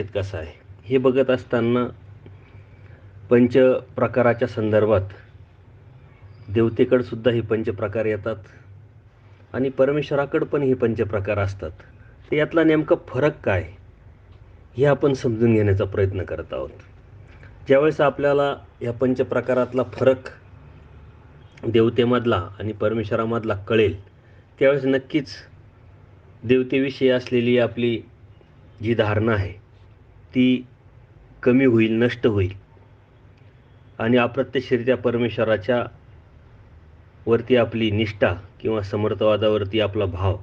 कसा आहे हे बघत असताना पंचप्रकाराच्या संदर्भात देवतेकडे सुद्धा हे पंचप्रकार येतात आणि परमेश्वराकडे पण हे पंचप्रकार असतात. तर यातला नेमका फरक काय हे आपण समजून घेण्याचा प्रयत्न करत आहोत. ज्यावेळेस आपल्याला या पंचप्रकारातला फरक देवतेमधला आणि परमेश्वरामधला कळेल त्यावेळेस नक्कीच देवतेविषयी असलेली आपली जी धारणा आहे ती कमी होईल, नष्ट होईल आणि अप्रत्यक्षरित्या परमेश्वराच्या वरती आपली निष्ठा किंवा समर्थवादावरती आपला भाव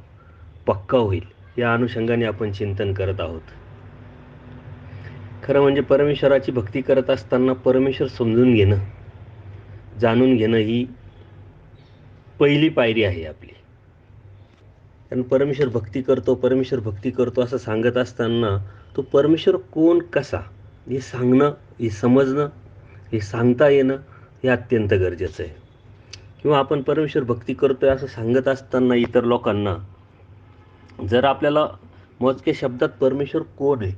पक्का होईल. या अनुषंगाने आपण चिंतन करत आहोत. खरं म्हणजे परमेश्वराची भक्ती करत असताना परमेश्वर समजून घेणं, जाणून घेणं ही पहिली पायरी आहे आपली. कारण परमेश्वर भक्ती करतो असं सांगत असताना तो परमेश्वर कोण, कसा हे सांगणं, हे समजणं, हे सांगता येणं हे अत्यंत गरजेचं आहे. किंवा आपण परमेश्वर भक्ती करतोय असं सांगत असताना इतर लोकांना जर आपल्याला मोजक्या शब्दात परमेश्वर कोण आहे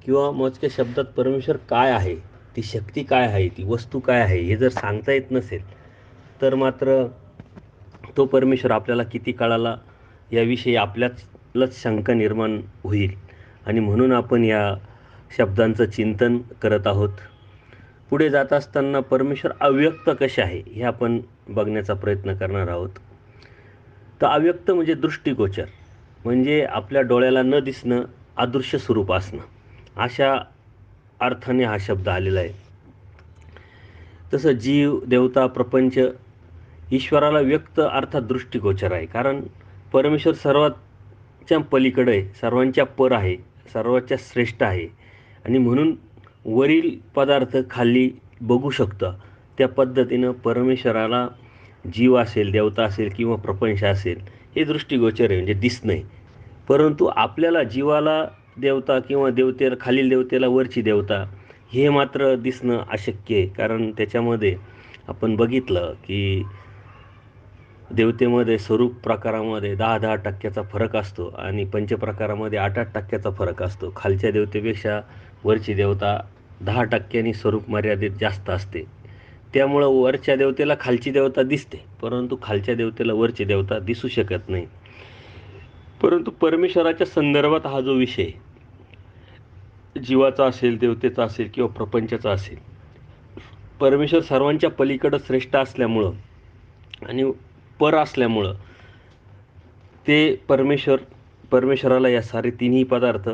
किंवा मोजक्या शब्दात परमेश्वर काय आहे, ती शक्ती काय आहे, ती वस्तू काय आहे हे जर सांगता येत नसेल तर मात्र तो परमेश्वर आपल्याला किती काळाला याविषयी आपल्यालाच शंका निर्माण होईल आणि म्हणून आपण या शब्दांचं चिंतन करत आहोत. पुढे जात असताना परमेश्वर अव्यक्त कसे आहे हे आपण बघण्याचा प्रयत्न करणार आहोत. तर अव्यक्त म्हणजे दृष्टिगोचर, म्हणजे आपल्या डोळ्याला न दिसणं, अदृश्य स्वरूप असणं, अशा अर्थाने हा शब्द आलेला आहे. तसं जीव, देवता, प्रपंच ईश्वराला व्यक्त अर्थात दृष्टिगोचर आहे. कारण परमेश्वर सर्वांच्या पलीकडे आहे, सर्वांच्या पर आहे, सर्वांच्या श्रेष्ठ आहे आणि म्हणून वरील पदार्थ खाली बघू शकतं. त्या पद्धतीनं परमेश्वराला जीव असेल, देवता असेल किंवा प्रपंच असेल हे दृष्टिगोचर आहे, म्हणजे दिसणं आहे. परंतु आपल्याला जीवाला देवता किंवा देवतेला, खालील देवतेला वरची देवता हे मात्र दिसणं अशक्य आहे. कारण त्याच्यामध्ये आपण बघितलं की देवतेमध्ये स्वरूप प्रकारामध्ये 10% फरक असतो आणि पंचप्रकारामध्ये 8% फरक असतो. खालच्या देवतेपेक्षा वरची देवता 10% स्वरूप मर्यादित जास्त असते. त्यामुळं वरच्या देवतेला खालची देवता दिसते, परंतु खालच्या देवतेला वरची देवता दिसू शकत नाही. परंतु परमेश्वराच्या संदर्भात हा जो विषय जीवाचा असेल, देवतेचा असेल किंवा प्रपंचाचा असेल, परमेश्वर सर्वांच्या पलीकडं श्रेष्ठ असल्यामुळं आणि पर असल्यामुळं ते परमेश्वराला या सारे तिन्ही पदार्थ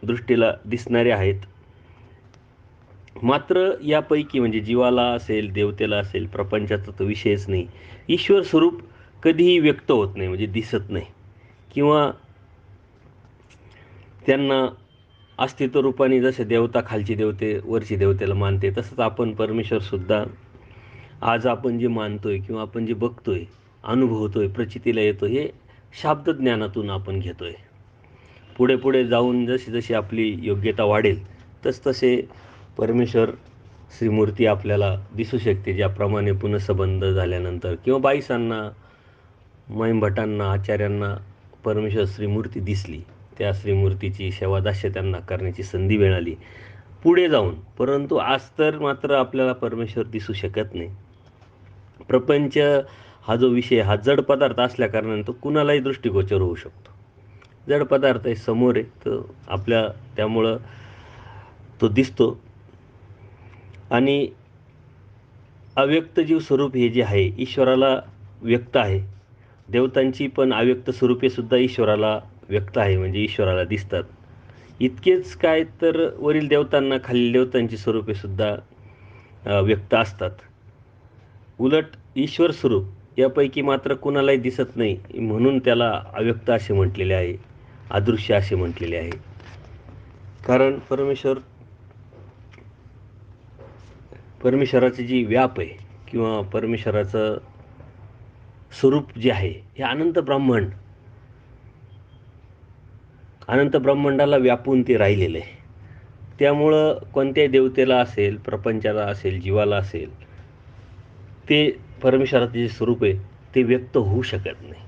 दृष्टीला दिसणारे आहेत. मात्र यापैकी म्हणजे जीवाला असेल, देवतेला असेल, प्रपंचाचा तो विषयच नाही, ईश्वर स्वरूप कधीही व्यक्त होत नाही, म्हणजे दिसत नाही किंवा त्यांना अस्तित्व रूपाने जसे देवता खालची देवते वरची देवतेला मानते तसंच आपण परमेश्वरसुद्धा आज आपण जे मानतोय किंवा आपण जे बघतोय, अनुभवतोय, प्रचितीला येतो हे शाब्दज्ञानातून आपण घेतोय. पुढे पुढे जाऊन जशी जशी आपली योग्यता वाढेल तसतसे परमेश्वर श्रीमूर्ती आपल्याला दिसू शकते. ज्याप्रमाणे पुनःसंबंध झाल्यानंतर किंवा बाईसांना, महिमभटांना, आचार्यांना परमेश्वर श्रीमूर्ती दिसली, त्या श्रीमूर्तीची सेवादास्य त्यांना करण्याची संधी मिळाली पुढे जाऊन. परंतु आज तर मात्र आपल्याला परमेश्वर दिसू शकत नाही. प्रपंच हा जो विषय हा जड पदार्थ असल्याकारणाने तो कुणालाही दृष्टिगोचर होऊ शकतो. जड पदार्थ आहे, समोर आहे, तर आपल्या त्यामुळं तो दिसतो. आणि अव्यक्त जीव स्वरूप हे जे आहे ईश्वराला व्यक्त आहे. देवतांची पण अव्यक्त स्वरूपे सुद्धा ईश्वराला व्यक्त आहे, म्हणजे ईश्वराला दिसतात. इतकेच काय तर वरील देवतांना खालील देवतांची स्वरूपे सुद्धा व्यक्त असतात. उलट ईश्वर स्वरूप यापैकी मात्र कुणालाही दिसत नाही, म्हणून त्याला अव्यक्त असे म्हटलेले आहे, अदृश्य असे म्हटलेले आहे. कारण परमेश्वराची जी व्याप आहे किंवा परमेश्वराचं स्वरूप जे आहे हे अनंत ब्रह्मांडाला व्यापून ते राहिलेलं आहे. त्यामुळं कोणत्याही देवतेला असेल, प्रपंचाला असेल, जीवाला असेल, ते परमेश्वराचं जे स्वरूप आहे ते व्यक्त होऊ शकत नाही.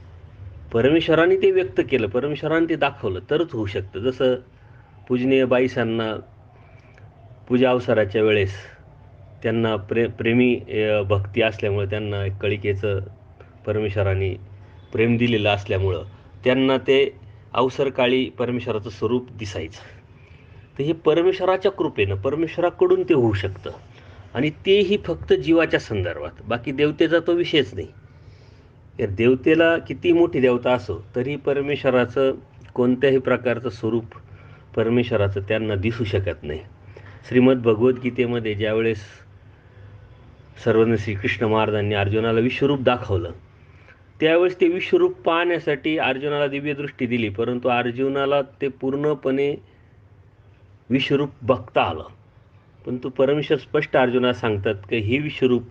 परमेश्वराने ते व्यक्त केलं, परमेश्वराने ते दाखवलं तरच होऊ शकतं. जसं पूजनीय बाईसांना पूजा अवसराच्या वेळेस त्यांना प्रेमी भक्ती असल्यामुळं, त्यांना एक कळिकेचं परमेश्वराने प्रेम दिलेलं असल्यामुळं त्यांना ते अवसरकाळी परमेश्वराचं स्वरूप दिसायचं. तर हे परमेश्वराच्या कृपेनं, परमेश्वराकडून ते होऊ शकतं आणि तेही फक्त जीवाच्या संदर्भात. बाकी देवतेचा तो विषयच नाही. तर देवतेला किती मोठी देवता असो तरी परमेश्वराचं कोणत्याही प्रकारचं स्वरूप परमेश्वराचं त्यांना दिसू शकत नाही. श्रीमद भगवद्गीतेमध्ये ज्यावेळेस सर्वज्ञ श्रीकृष्ण महाराजांनी अर्जुनाला विश्वरूप दाखवलं, त्यावेळेस ते विश्वरूप पाहण्यासाठी अर्जुनाला दिव्यदृष्टी दिली, परंतु अर्जुनाला ते पूर्णपणे विश्वरूप बघता आलं. पण तो परमेश्वर स्पष्ट अर्जुनाला सांगतात की हे विश्वरूप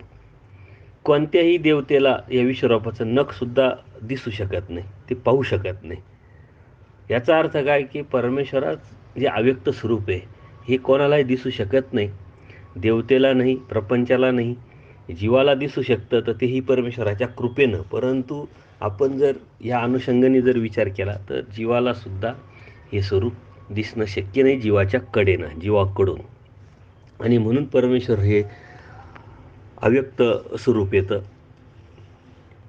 कोणत्याही देवतेला या विश्वरूपाचं नखसुद्धा दिसू शकत नाही, ते पाहू शकत नाही. याचा अर्थ काय की परमेश्वरात जे अव्यक्त स्वरूप आहे हे कोणालाही दिसू शकत नाही. देवतेला नाही, प्रपंचाला नाही, जीवाला दिसू शकतं तर तेही परमेश्वराच्या कृपेनं. परंतु आपण जर या अनुषंगाने जर विचार केला तर जीवाला सुद्धा हे स्वरूप दिसणं शक्य नाही, जीवाच्या कडेनं, जीवाकडून. आणि म्हणून परमेश्वर हे अव्यक्त स्वरूप येतं.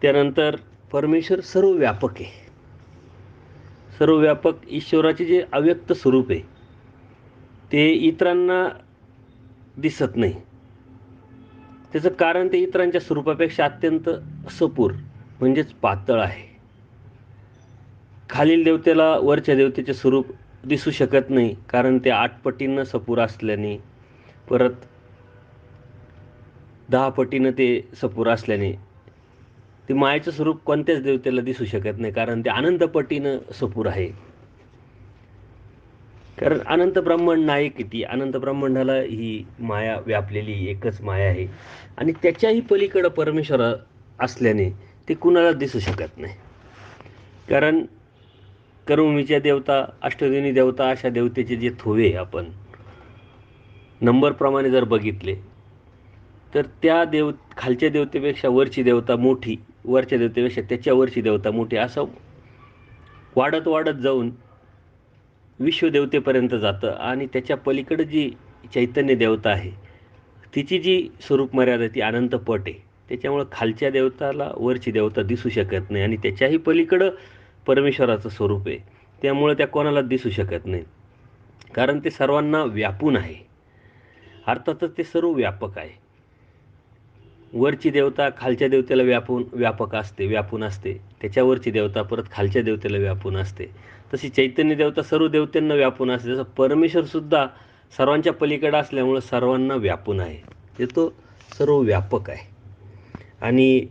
त्यानंतर परमेश्वर सर्व व्यापक आहे. सर्व व्यापक ईश्वराचे जे अव्यक्त स्वरूप आहे ते इतरांना दिसत नाही. त्याचं कारण ते इतरांच्या स्वरूपापेक्षा अत्यंत सपूर म्हणजेच पातळ आहे. खालील देवतेला वरच्या देवतेचे स्वरूप दिसू शकत नाही, कारण ते 8 पटीनं सपूर असल्याने, परत 10 पटीनं ते सपूर असल्याने ते मायेचं स्वरूप कोणत्याच देवतेला दिसू शकत नाही, कारण ते अनंत पटीनं सपूर आहे. कारण अनंत ब्रह्मांड नाही किती, अनंत ब्रह्मांडाला ही माया व्यापलेली एकच माया आहे आणि त्याच्याही पलीकडं परमेश्वर असल्याने ते कुणाला दिसू शकत नाही. कारण कर्मभूमीच्या देवता, अष्टदिनी देवता, अशा देवतेचे जे थोवे आपण नंबरप्रमाणे जर बघितले तर त्या खालच्या देवतेपेक्षा वरची देवता मोठी, वरच्या देवतेपेक्षा त्याच्यावरची देवता मोठी, असं वाढत वाढत जाऊन विश्वदेवतेपर्यंत जातं. आणि त्याच्या पलीकडं जी चैतन्य देवता आहे तिची जी स्वरूप मर्यादा ती अनंत पट आहे. त्याच्यामुळं खालच्या देवताला वरची देवता दिसू शकत नाही आणि त्याच्याही पलीकडं परमेश्वराचं स्वरूप आहे, त्यामुळं त्या कोणाला दिसू शकत नाही, कारण ते सर्वांना व्यापून आहे. अर्थातच ते सर्व व्यापक आहे. वरची देवता खालच्या देवतेला व्यापून असते, त्याच्यावरची देवता परत खालच्या देवतेला व्यापून असते. तशी चैतन्य देवता सर्व देवतांना व्यापून असते. जसं परमेश्वरसुद्धा सर्वांच्या पलीकडे असल्यामुळं सर्वांना व्यापून आहे, ते तो सर्व व्यापक आहे. आणि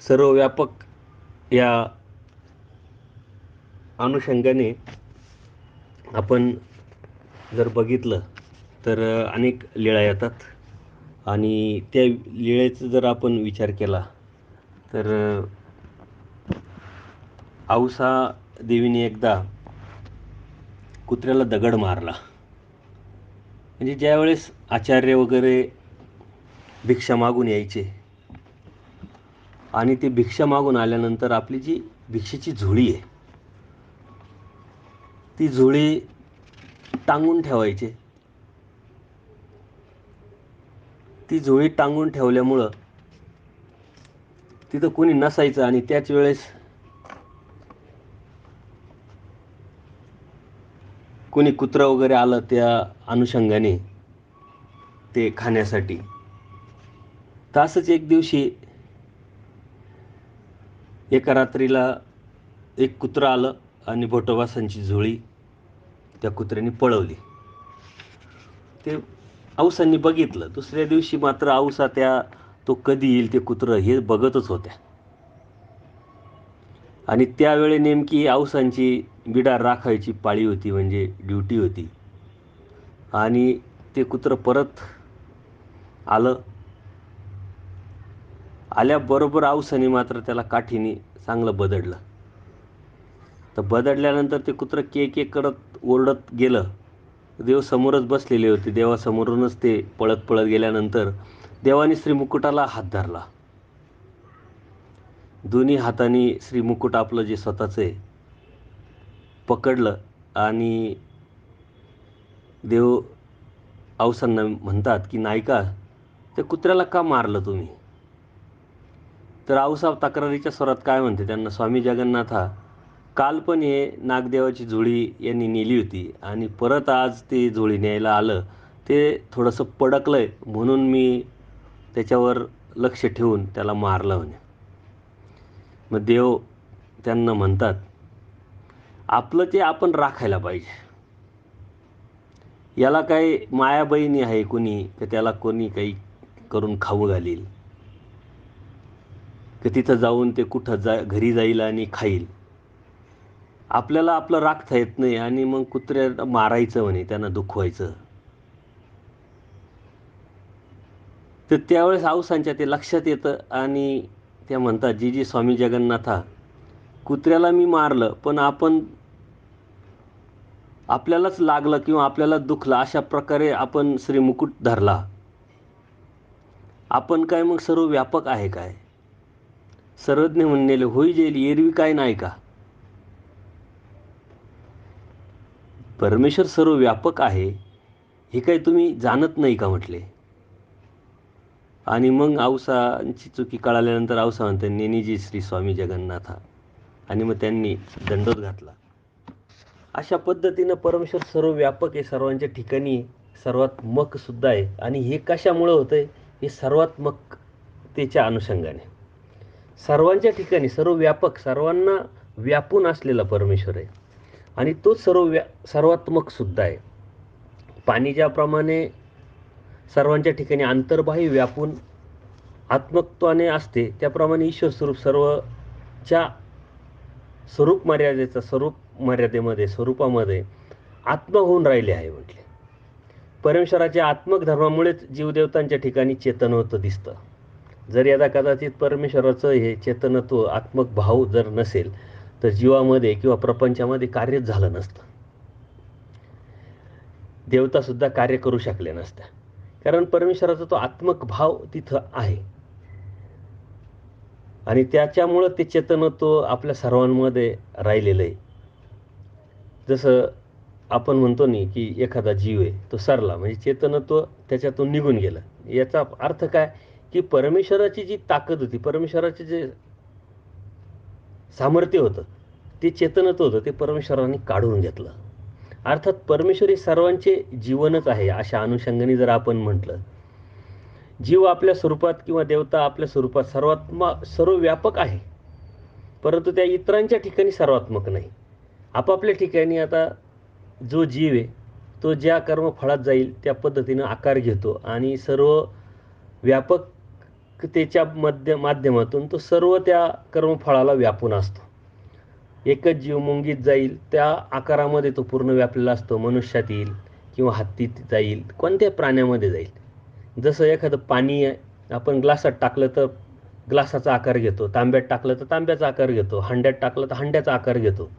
सर्व व्यापक या अनुषंगाने आपण जर बघितलं तर अनेक लीळा येतात आणि त्या लीळेचा जर आपण विचार केला तर औसा देवीने एकदा कुत्र्याला दगड मारला. म्हणजे ज्यावेळेस आचार्य वगैरे भिक्षा मागून यायचे आणि ते भिक्षा मागून आल्यानंतर आपली जी भिक्षेची झोळी आहे ती झोळी टांगून ठेवायचे. ती झोळी टांगून ठेवल्यामुळं तिथं कोणी नसायचं आणि त्याच वेळेस कोणी कुत्रा वगैरे आलं त्या अनुषंगाने ते खाण्यासाठी. तर असंच एक दिवशी एका रात्रीला एक कुत्रं आलं आणि भोटोबासांची झोळी त्या कुत्र्याने पळवली. ते औसांनी बघितलं. दुसऱ्या दिवशी मात्र औसा तो कधी येईल ते कुत्रं हे बघतच होत्या आणि त्यावेळी नेमकी औसांची बिडार राखायची पाळी होती, म्हणजे ड्युटी होती. आणि ते कुत्रं परत आलं. आल्याबरोबर औसाने मात्र त्याला काठीने चांगलं बदडलं. तर बदडल्यानंतर ते कुत्रं के करत ओरडत गेलं. देव समोरच बसलेले होते. देवासमोरूनच ते पळत पळत गेल्यानंतर देवाने श्रीमुकुटाला हात धरला. दोन्ही हाताने श्रीमुकुट आपलं जे स्वतःचं आहे पकडलं आणि देव औसांना म्हणतात की नायका, ते कुत्र्याला का मारलं तुम्ही? तर औसा तक्रारीच्या स्वरात काय म्हणते त्यांना, स्वामी जगन्नाथा, काल पण हे नागदेवाची झोळी यांनी नेली होती आणि परत आज ते झोळी न्यायला आलं, ते थोडंसं पडकलंय म्हणून मी त्याच्यावर लक्ष ठेवून त्याला मारलं म्हणे. मग देव त्यांना म्हणतात, आपलं ते आपण राखायला पाहिजे. याला काही मायाबहिणी आहे कोणी की त्याला कोणी काही करून खाऊ घालील, की तिथं जाऊन ते कुठं घरी जाईल आणि खाईल. आपल्याला आपलं राखता येत नाही आणि मग कुत्र्याला मारायचं म्हणे, त्यांना दुखवायचं. तर त्यावेळेस औसांच्या ते लक्षात येतं आणि त्या म्हणतात, जी स्वामी जगन्नाथा, कुत्र्याला मी मारलं पण आपल्यालाच लागलं किंवा आपल्याला दुखलं, अशा प्रकारे आपण श्रीमुकुट धरला. आपण काय मग सर्व व्यापक आहे काय? सर्वज्ञ म्हणलेले होई जेली एरवी काय नाही का? परमेश्वर सर्व व्यापक आहे हे काही तुम्ही जाणत नाही का म्हटले. आणि मग औसांची चुकी कळाल्यानंतर औसा म्हणते, नेनीजी श्री स्वामी जगन्नाथा, आणि मग त्यांनी दंडोत घातला. अशा पद्धतीनं परमेश्वर सर्व व्यापक आहे, सर्वांच्या ठिकाणी सर्वात्मक सुद्धा आहे. आणि हे कशामुळं होतं आहे? हे सर्वात्मकतेच्या अनुषंगाने, सर्वांच्या ठिकाणी सर्व व्यापक, सर्वांना व्यापून असलेला परमेश्वर आहे आणि तो सर्वात्मक सुद्धा आहे. पाणी ज्याप्रमाणे सर्वांच्या ठिकाणी अंतर्बाह्य व्यापून आत्मत्वाने असते, त्याप्रमाणे ईश्वर स्वरूप सर्वच्या स्वरूपामध्ये आत्मा होऊन राहिले आहे म्हटले. परमेश्वराच्या आत्मक धर्मामुळेच जीवदेवतांच्या ठिकाणी चेतनत्व दिसतं. जर यदा कदाचित परमेश्वराचं हे चेतनत्व, आत्मक भाव जर नसेल तर जीवामध्ये किंवा प्रपंचामध्ये कार्यच झालं नसतं. देवतासुद्धा कार्य करू शकले नसत्या, कारण परमेश्वराचा तो आत्मक भाव तिथं आहे आणि त्याच्यामुळं ते चेतनत्व आपल्या सर्वांमध्ये राहिलेलं आहे. जसं आपण म्हणतो नाही की एखादा जीव आहे, तो सरला म्हणजे चेतनत्व त्याच्यातून निघून गेलं. याचा अर्थ काय की परमेश्वराची जी ताकद होती, परमेश्वराचे जे सामर्थ्य होतं, ते चेतनत्व होतं, ते परमेश्वराने काढून घेतलं. अर्थात परमेश्वर हे सर्वांचे जीवनच आहे अशा अनुषंगाने जर आपण म्हटलं. जीव आपल्या स्वरूपात किंवा देवता आपल्या स्वरूपात सर्व व्यापक आहे, परंतु त्या इतरांच्या ठिकाणी सर्वात्मक नाही. आपापल्या ठिकाणी आता जो जीव आहे तो ज्या कर्मफळात जाईल त्या पद्धतीनं आकार घेतो आणि सर्व व्यापकतेच्या माध्यमातून तो सर्व त्या कर्मफळाला व्यापून असतो. एकच जीव मुंगीत जाईल, त्या आकारामध्ये तो पूर्ण व्यापलेला असतो. मनुष्यात येईल किंवा हत्तीत जाईल, कोणत्या प्राण्यामध्ये जाईल. जसं एखादं पाणी आहे, आपण ग्लासात टाकलं तर ग्लासाचा आकार घेतो, तांब्यात टाकलं तर तांब्याचा आकार घेतो, हांड्यात टाकलं तर हांड्याचा आकार घेतो.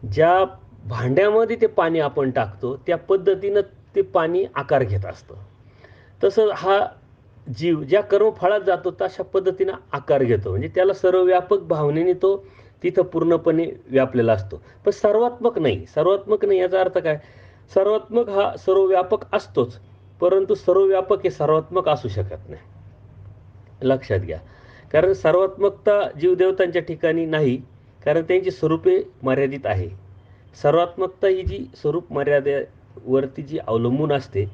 ज्या भांड्यामध्ये ते पाणी आपण टाकतो त्या पद्धतीनं ते पाणी आकार घेत असतं. तसं हा जीव ज्या कर्मफळात जातो तशा पद्धतीनं आकार घेतो, म्हणजे त्याला सर्वव्यापक भावनेने तो तिथं पूर्णपणे व्यापलेला असतो. पण सर्वात्मक नाही याचा अर्थ काय? सर्वात्मक हा सर्वव्यापक असतोच, परंतु सर्वव्यापक हे सर्वात्मक असू शकत नाही. लक्षात घ्या, कारण सर्वात्मकता जीवदेवतांच्या ठिकाणी नाही, कारण त्यांची स्वरूपे मर्यादित आहे. सर्वात्मकता ही जी स्वरूप मर्यादेवरती जी अवलंबून असते,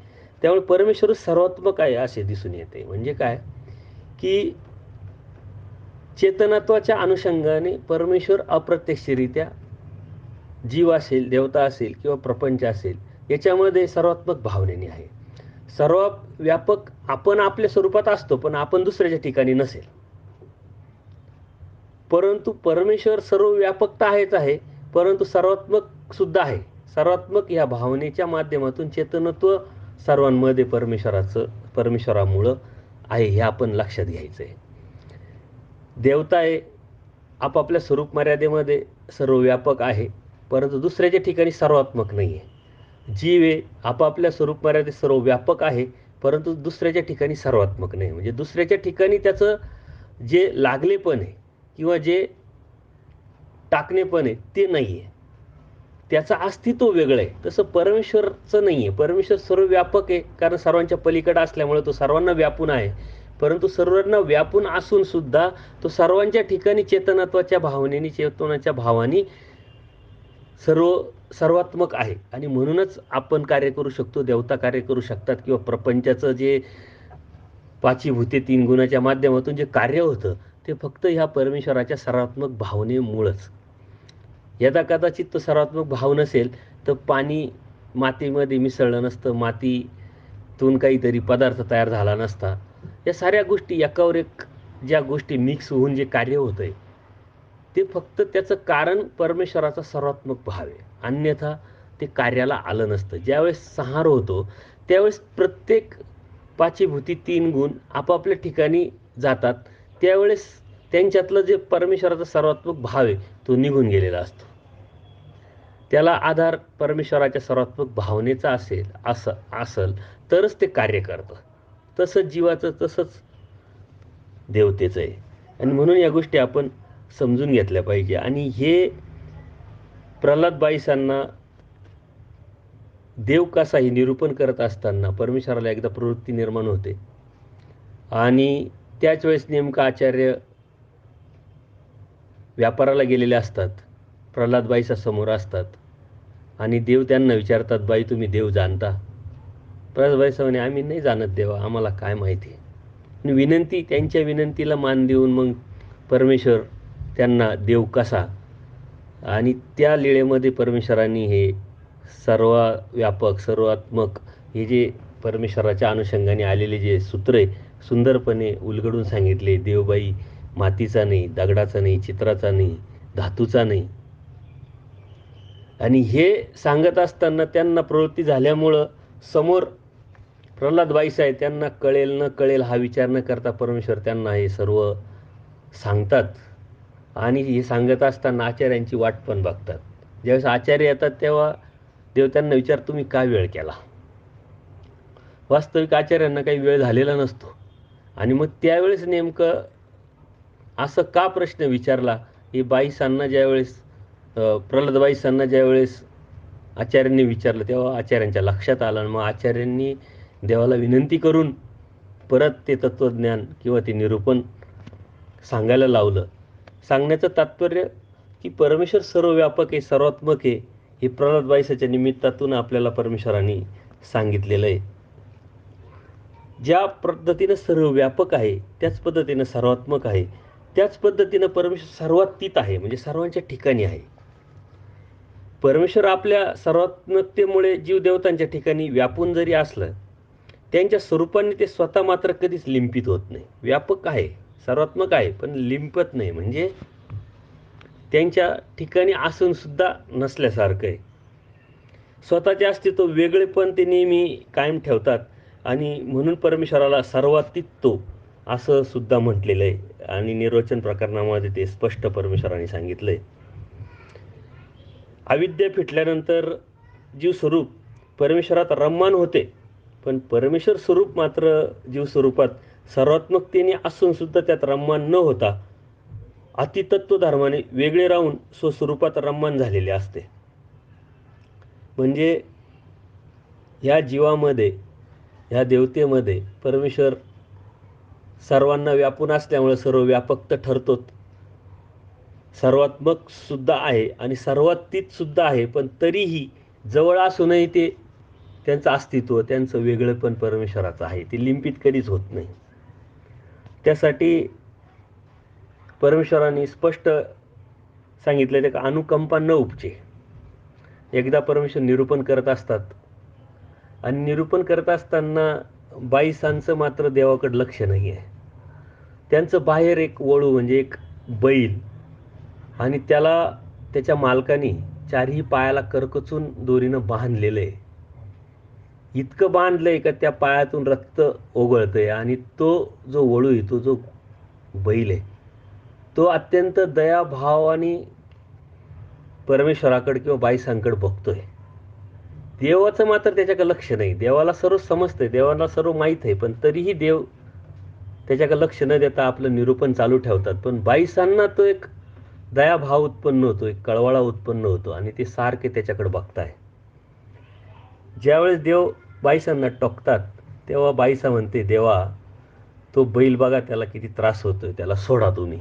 त्यामुळे परमेश्वर सर्वात्मक आहे असे दिसून येते. म्हणजे काय की चेतनत्वाच्या अनुषंगाने परमेश्वर अप्रत्यक्षरित्या जीव असेल, देवता असेल किंवा प्रपंच असेल, याच्यामध्ये सर्वात्मक भावनेने आहे. सर्व व्यापक आपण आपल्या स्वरूपात असतो, पण आपण दुसऱ्याच्या ठिकाणी नसेल. परंतु परमेश्वर सर्व व्यापकता आहे, परंतु सर्वात्मक सुद्धा आहे. सर्वात्मक या भावनेच्या माध्यमातून चेतनत्व सर्वांमध्ये परमेश्वरामुळं आहे, हे आपण लक्षात घ्यायचं आहे. देवता आहे, आपापल्या स्वरूप मर्यादेमध्ये सर्व व्यापक आहे, परंतु दुसऱ्याच्या ठिकाणी सर्वात्मक नाही आहे. जीव आहे, आपापल्या स्वरूप मर्यादेत सर्व व्यापक आहे, परंतु दुसऱ्याच्या ठिकाणी सर्वात्मक नाही. म्हणजे दुसऱ्याच्या ठिकाणी त्याचं जे लागलेपण आहे किंवा जे टाकणेपण आहे ते नाही आहे. त्याचं अस्तित्व वेगळं आहे. तसं परमेश्वरचं नाही आहे. परमेश्वर सर्वव्यापक आहे, कारण सर्वांच्या पलीकडे असल्यामुळे तो सर्वांना व्यापून आहे. परंतु सर्वांना व्यापून असून सुद्धा तो सर्वांच्या ठिकाणी चेतनत्वाच्या भावनेने, चेतनाच्या भावाने सर्वात्मक आहे. आणि म्हणूनच आपण कार्य करू शकतो, देवता कार्य करू शकतात, किंवा प्रपंचाचं जे पाचीभूते तीन गुणाच्या माध्यमातून जे कार्य होतं ते फक्त ह्या परमेश्वराच्या सर्वात्मक भावनेमुळंच. यदा कदाचित तो सर्वात्मक भाव नसेल तर पाणी मातीमध्ये मिसळलं नसतं, मातीतून काहीतरी पदार्थ तयार झाला नसता. या साऱ्या गोष्टी एकावर एक ज्या गोष्टी मिक्स होऊन जे कार्य होतं आहे ते फक्त त्याचं कारण परमेश्वराचा सर्वात्मक भाव आहे. अन्यथा ते कार्याला आलं नसतं. ज्यावेळेस संहार होतो त्यावेळेस प्रत्येक पाचीभूती तीन गुण आपापल्या ठिकाणी जातात. त्यावेळेस त्यांच्यातलं जे परमेश्वराचा सर्वात्मक भाव आहे तो निघून गेलेला असतो. त्याला आधार परमेश्वराच्या सर्वात्मक भावनेचा असेल तरच ते कार्य करतं. तसंच जीवाचं, तसंच देवतेचं आहे. आणि म्हणून या गोष्टी आपण समजून घेतल्या पाहिजे. आणि हे प्रल्हाद बाईसांना देव कसा हे निरूपण करत असताना परमेश्वराला एकदा प्रवृत्ती निर्माण होते. आणि त्याच वेळेस नेमका आचार्य व्यापाराला गेलेले असतात. प्रल्हाद बाईसा समोर असतात आणि देव त्यांना विचारतात, बाई तुम्ही देव जाणता? प्रल्हाद बाईसा म्हणे, आम्ही नाही जाणत देवा, आम्हाला काय माहिती. आणि त्यांच्या विनंतीला मान देऊन मग परमेश्वर त्यांना देव कसा, आणि त्या लीळेमध्ये परमेश्वरांनी हे सर्वव्यापक सर्वात्मक हे जे परमेश्वराच्या अनुषंगाने आलेले जे सूत्र आहे सुंदरपणे उलगडून सांगितले. देवबाई मातीचा नाही, दगडाचा नाही, चित्राचा नाही, धातूचा नाही. आणि हे सांगत असताना त्यांना प्रवृत्ती झाल्यामुळं समोर प्रल्हाद बाईसा आहे, त्यांना कळेल न कळेल हा विचार न करता परमेश्वर त्यांना हे सर्व सांगतात. आणि हे सांगत असताना आचार्यांची वाट पण बघतात. ज्यावेळेस आचार्य येतात तेव्हा देव त्यांना विचार, तुम्ही काय वेळ केला? वास्तविक आचार्यांना काही वेळ झालेला नसतो. आणि मग त्यावेळेस नेमकं असं का प्रश्न विचारला हे बाईसांना ज्यावेळेस प्रल्हाद बाईसांना ज्यावेळेस आचार्यांनी विचारलं तेव्हा आचार्यांच्या लक्षात आलं. आणि मग आचार्यांनी देवाला विनंती करून परत ते तत्त्वज्ञान किंवा ते निरूपण सांगायला लावलं. सांगण्याचं तात्पर्य की परमेश्वर सर्वव्यापक आहे, सर्वात्मक आहे, हे प्रल्हाद बाईसाच्या निमित्तातून आपल्याला परमेश्वरांनी सांगितलेलं आहे. ज्या पद्धतीनं सर्वव्यापक आहे त्याच पद्धतीनं सर्वात्मक आहे, त्याच पद्धतीनं परमेश्वर सर्वातीत आहे, म्हणजे सर्वांच्या ठिकाणी आहे. परमेश्वर आपल्या सर्वात्मकतेमुळे जीवदेवतांच्या ठिकाणी व्यापून जरी असलं त्यांच्या स्वरूपाने ते स्वतः मात्र कधीच लिंपित होत नाही. व्यापक आहे, सर्वात्मक आहे, पण लिंपत नाही, म्हणजे त्यांच्या ठिकाणी असून सुद्धा नसल्यासारखं आहे. स्वतःचे अस्तित्व वेगळेपण ते नेहमी कायम ठेवतात. आणि म्हणून परमेश्वराला सर्वातीत्व असं सुद्धा म्हटलेलं आहे. आणि निर्वचन प्रकरणामध्ये ते स्पष्ट परमेश्वराने सांगितलं आहे. अविद्या फिटल्यानंतर जीवस्वरूप परमेश्वरात रममान होते, पण परमेश्वर स्वरूप मात्र जीवस्वरूपात सर्वात्मकतेने असून सुद्धा त्यात रममान न होता अतितत्व धर्माने वेगळे राहून स्वस्वरूपात रममान झालेले असते. म्हणजे ह्या जीवामध्ये, ह्या देवतेमध्ये परमेश्वर सर्वांना व्यापून असल्यामुळे सर्व व्यापक तर ठरतोच, सर्वात्मक सुद्धा आहे आणि सर्वातीत सुद्धा आहे. पण तरीही जवळ असूनही ते त्यांचं अस्तित्व, त्यांचं वेगळेपण परमेश्वराचं आहे, ते लिंपित कधीच होत नाही. त्यासाठी परमेश्वराने स्पष्ट सांगितलेलं का अनुकंपा न उपजे. एकदा परमेश्वर निरूपण करत असतात आणि निरूपण करत असताना बाईसांचं मात्र देवाकडे लक्ष नाही आहे. त्यांचं बाहेर एक वळू म्हणजे एक बैल, आणि त्याला त्याच्या मालकाने चारही पायाला करकचून दोरीनं बांधलेलं आहे. इतकं बांधलंय का त्या पायातून रक्त ओघळतंय. आणि तो जो वळू आहे, तो जो बैल आहे, तो अत्यंत दयाभाव आणि परमेश्वराकडे किंवा बाईसांकडे बघतोय. देवाचं मात्र त्याच्याकडे लक्ष नाही. देवाला सर्व समजतंय, देवाला सर्व माहीत आहे, पण तरीही देव त्याच्याकडे लक्ष न देता आपलं निरूपण चालू ठेवतात. पण बाईसांना तो एक दयाभाव उत्पन्न होतो, एक कळवळा उत्पन्न होतो आणि ते सारखे त्याच्याकडे बघताय. ज्यावेळेस देव बाईसांना टोकतात तेव्हा बाईसा म्हणते, देवा तो बैल बघा त्याला किती त्रास होतोय, त्याला सोडा, तुम्ही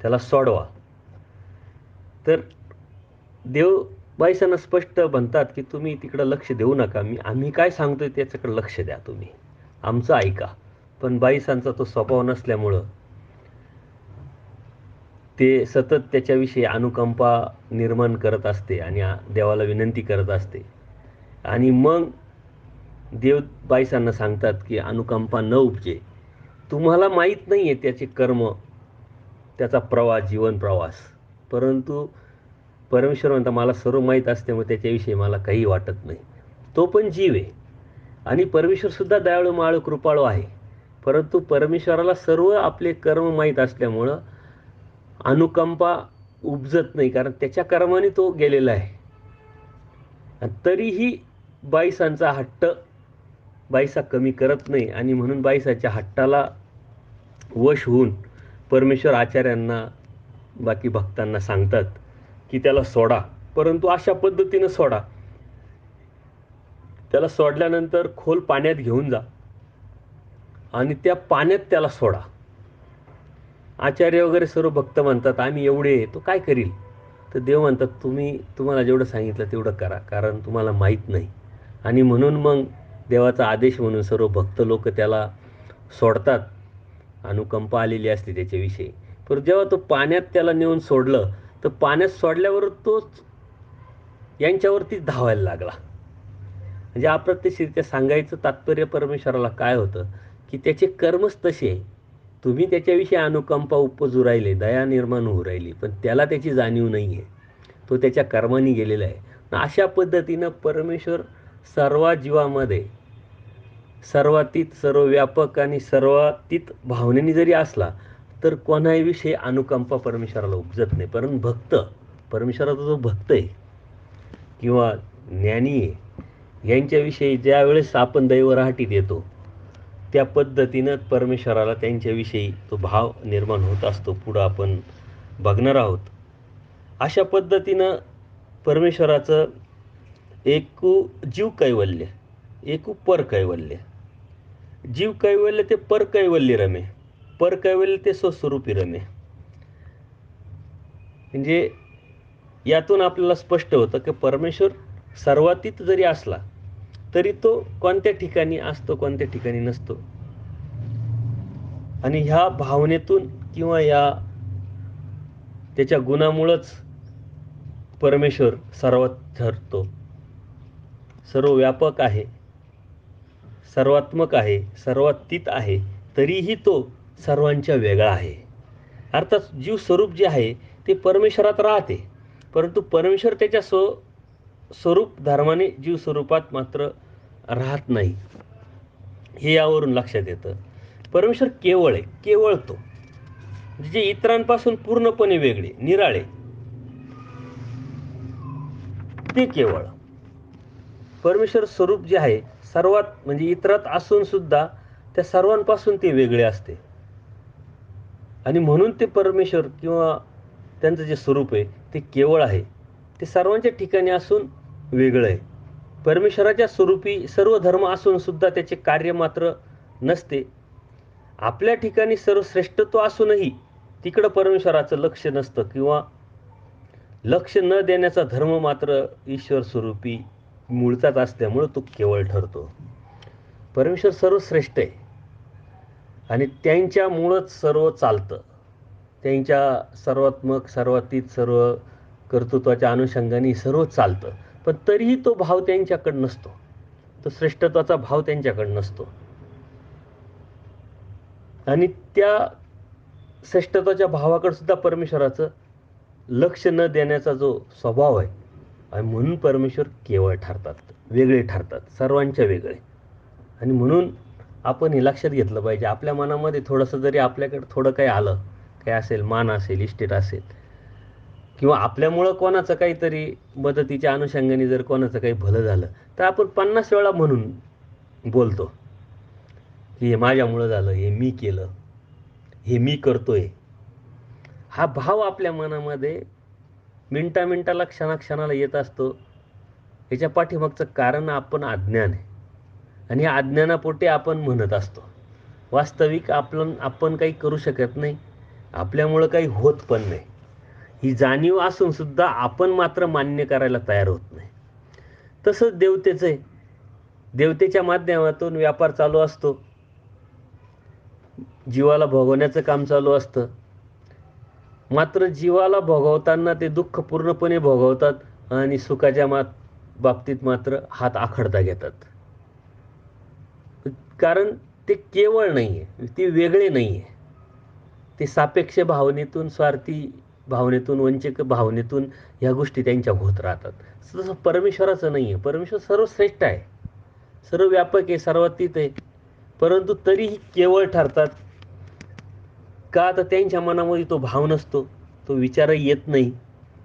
त्याला सोडवा. तर देव बाईसांना स्पष्ट म्हणतात की तुम्ही तिकडं लक्ष देऊ नका, आम्ही काय सांगतोय त्याच्याकडे लक्ष द्या, तुम्ही आमचं ऐका. पण बाईसांचा तो स्वभाव नसल्यामुळं ते सतत त्याच्याविषयी अनुकंपा निर्माण करत असते आणि देवाला विनंती करत असते. आणि मग देव बाईसांना सांगतात की अनुकंपा न उपजे, तुम्हाला माहीत नाही आहे त्याचे कर्म, त्याचा प्रवास, जीवन प्रवास, परंतु परमेश्वर म्हणता मला सर्व माहीत असल्यामुळे त्याच्याविषयी मला काही वाटत नाही. तो पण जीव आहे आणि परमेश्वरसुद्धा दयाळू, माळू, कृपाळू आहे, परंतु परमेश्वराला सर्व आपले कर्म माहीत असल्यामुळं अनुकंपा उपजत नाही, कारण त्याच्या कर्माने तो गेलेला आहे. तरीही बाईसांचा हट्ट बाईसा कमी करत नाही आणि म्हणून बाईसाच्या हट्टाला वश होऊन परमेश्वर आचार्यांना, बाकी भक्तांना सांगतात की त्याला सोडा, परंतु अशा पद्धतीनं सोडा. त्याला सोडल्यानंतर खोल पाण्यात घेऊन जा आणि त्या पाण्यात त्याला सोडा. आचार्य वगैरे सर्व भक्त म्हणतात आम्ही एवढे, तो काय करील? तर देव म्हणतात तुम्हाला जेवढं सांगितलं तेवढं करा, कारण तुम्हाला माहीत नाही. आणि म्हणून मग देवाचा आदेश म्हणून सर्व भक्त लोक त्याला सोडतात, अनुकंपा आलेली असते त्याच्याविषयी. पण जेव्हा तो पाण्यात त्याला नेऊन सोडलं तर पाण्यात सोडल्यावर तोच यांच्यावरती धावायला लागला. म्हणजे अप्रत्यक्षरित्या सांगायचं तात्पर्य परमेश्वराला काय होतं की त्याचे कर्मच तसे आहे, तुम्ही त्याच्याविषयी अनुकंपा उपजू राहिले, दया निर्माण होऊ राहिली, पण त्याला त्याची जाणीव नाही आहे, तो त्याच्या कर्माने गेलेला आहे. अशा पद्धतीनं परमेश्वर सर्व जीवामध्ये सर्वातीत, सर्वव्यापक आणि सर्वातीत भावनेने जरी असला तर कोणाविषयी अनुकंपा परमेश्वराला उपजत नाही. परंतु भक्त, परमेश्वराचा जो भक्त आहे किंवा ज्ञानी आहे, यांच्याविषयी ज्या वेळेस आपण दैवराहाटी देतो त्या पद्धतीनं परमेश्वराला त्यांच्याविषयी तो भाव निर्माण होत असतो. पुढं आपण बघणार आहोत. अशा पद्धतीनं परमेश्वराचं एकू जीव कैवल्य, एकू पर कैवल्य. जीव कैवल्य ते पर कैवल्य रमे, पर कैवल्य ते स्वस्वरूपी रमे. म्हणजे यातून आपल्याला स्पष्ट होतं की परमेश्वर सर्वातीत जरी असला तरी तो कोणत्या ठिकाणी असतो, कोणत्या ठिकाणी नसतो. आणि ह्या भावनेतून किंवा या त्याच्या गुणामुळंच परमेश्वर सर्वात ठरतो. सर्व व्यापक आहे, सर्वात्मक आहे, सर्वातीत आहे, तरीही तो सर्वांच्या वेगळा आहे. अर्थात जीव स्वरूप जे आहे ते परमेश्वरात राहते, परंतु परमेश्वर त्याच्या स्वरूप धर्माने जीव स्वरूपात मात्र राहत नाही, हे यावरून लक्षात येतं. परमेश्वर केवळ आहे, केवळ तो जे इतरांपासून पूर्णपणे वेगळे, निराळे, ते केवळ. परमेश्वर स्वरूप जे आहे सर्वात म्हणजे इतरात असून सुद्धा त्या सर्वांपासून ते वेगळे असते आणि म्हणून ते परमेश्वर किंवा त्यांचं जे स्वरूप आहे ते केवळ आहे. ते सर्वांच्या ठिकाणी असून वेगळं आहे. परमेश्वराच्या स्वरूपी सर्व धर्म असून सुद्धा त्याचे कार्य मात्र नसते. आपल्या ठिकाणी सर्व श्रेष्ठत्व असूनही तिकडं परमेश्वराचं लक्ष नसतं किंवा लक्ष न देण्याचा धर्म मात्र ईश्वर स्वरूपी मूळचाच असल्यामुळं तो केवळ ठरतो. परमेश्वर सर्वश्रेष्ठ आहे आणि त्यांच्यामुळंच सर्व चालतं. त्यांच्या सर्वात्मक, सर्वातीत, सर्व कर्तृत्वाच्या अनुषंगाने सर्व चालतं, पण तरीही तो भाव त्यांच्याकडं नसतो, तो श्रेष्ठत्वाचा भाव त्यांच्याकडं नसतो. आणि त्या श्रेष्ठत्वाच्या भावाकडे सुद्धा परमेश्वराचं लक्ष न देण्याचा जो स्वभाव आहे आणि म्हणून परमेश्वर केवळ ठरतात, वेगळे ठरतात, सर्वांच्या वेगळे. आणि म्हणून आपण हे लक्षात घेतलं पाहिजे. आपल्या मनामध्ये थोडंसं जरी आपल्याकडे थोडं काही आलं, काही असेल, मान असेल, इस्टेट असेल, किंवा आपल्यामुळं कोणाचं काहीतरी मदतीच्या अनुषंगाने जर कोणाचं काही भलं झालं तर आपण 50 वेळा म्हणून बोलतो की हे माझ्यामुळं झालं, हे मी केलं, हे मी करतोय. हा भाव आपल्या मनामध्ये मिनटाला क्षणाक्षणाला येत असतो. याच्या पाठीमागचं कारण आपण अज्ञान आहे आणि या अज्ञानापोटी आपण म्हणत असतो. वास्तविक आपण काही करू शकत नाही, आपल्यामुळं काही होत पण नाही. ही जाणीव असून सुद्धा आपण मात्र मान्य करायला तयार होत नाही. तसंच देवतेचं आहे. देवतेच्या माध्यमातून व्यापार चालू असतो, जीवाला भोगवण्याचं काम चालू असतं. मात्र जीवाला भोगवताना ते दुःख पूर्णपणे भोगवतात आणि सुखाच्या बाबतीत मात्र हात आखडता घेतात. कारण ते केवळ नाही आहे, ते वेगळे नाही आहे. ते सापेक्ष भावनेतून, स्वार्थी भावनेतून, वंचक भावनेतून ह्या गोष्टी त्यांच्या होत राहतात. तसं परमेश्वराचं नाही आहे. परमेश्वर सर्वश्रेष्ठ आहे, सर्वव्यापक आहे, सर्वातीत आहे. परंतु तरीही केवळ ठरतात का? तर त्यांच्या मनामध्ये तो भाव नसतो, तो विचारही येत नाही.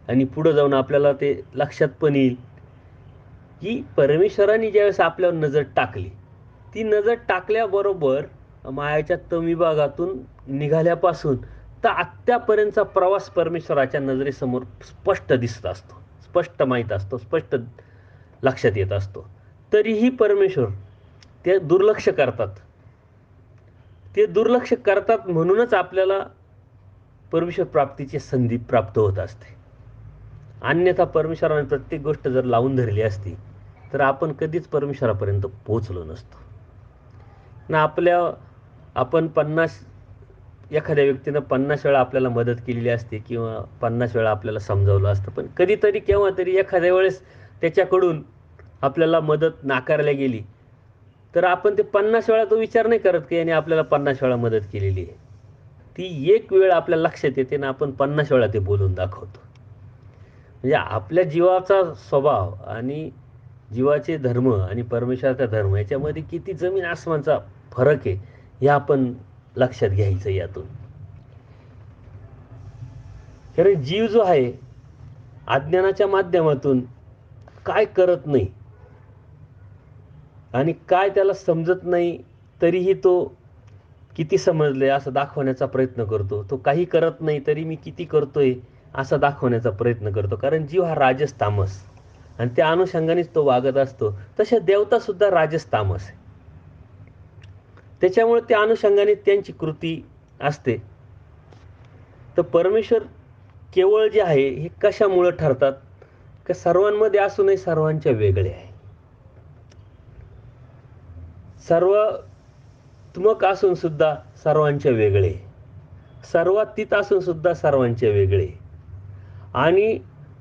आणि पुढं जाऊन आपल्याला ते लक्षात पण येईल की परमेश्वराने ज्यावेळेस आपल्यावर नजर टाकली, ती नजर टाकल्याबरोबर मायाच्या तमविभागातून निघाल्यापासून तर आत्तापर्यंतचा प्रवास परमेश्वराच्या नजरेसमोर स्पष्ट दिसत असतो, स्पष्ट माहीत असतो, स्पष्ट लक्षात येत असतो. तरीही परमेश्वर ते दुर्लक्ष करतात. ते दुर्लक्ष करतात म्हणूनच आपल्याला परमेश्वर प्राप्तीची संधी प्राप्त होत असते. अन्यथा परमेश्वराने प्रत्येक गोष्ट जर लावून धरली असती तर आपण कधीच परमेश्वरापर्यंत पोहोचलो नसतो ना. आपण एखाद्या व्यक्तीनं 50 वेळा आपल्याला मदत केलेली असते किंवा 50 वेळा आपल्याला समजावलं असतं, पण कधीतरी केव्हा तरी एखाद्या वेळेस त्याच्याकडून आपल्याला मदत नाकारल्या गेली तर आपण ते 50 वेळा तो विचार नाही करत की याने आपल्याला 50 वेळा मदत केलेली आहे. ती एक वेळ आपल्या लक्षात येते ना, आपण 50 वेळा ते बोलून दाखवतो. म्हणजे आपल्या जीवाचा स्वभाव आणि जीवाचे धर्म आणि परमेश्वराचा धर्म याच्यामध्ये किती जमीन आसमानचा फरक आहे हे आपण लक्षात घ्यायचं यातून. कारण जीव जो आहे अज्ञानाच्या माध्यमातून काय करत नाही आणि काय त्याला समजत नाही, तरीही तो किती समजले असं दाखवण्याचा प्रयत्न करतो. तो काही करत नाही तरी मी किती करतोय असं दाखवण्याचा प्रयत्न करतो. कारण जीव हा राजस तामस आणि त्या अनुषंगानेच तो वागत असतो. तशा देवता सुद्धा राजस तामस आहे, त्याच्यामुळे त्या अनुषंगाने त्यांची कृती असते. तर परमेश्वर केवळ जे आहे हे कशामुळे ठरतात का? सर्वांमध्ये असूनही सर्वांच्या वेगळे आहे. सर्वात्मक असून सुद्धा सर्वांच्या वेगळे, सर्वातीत असून सुद्धा सर्वांचे वेगळे आणि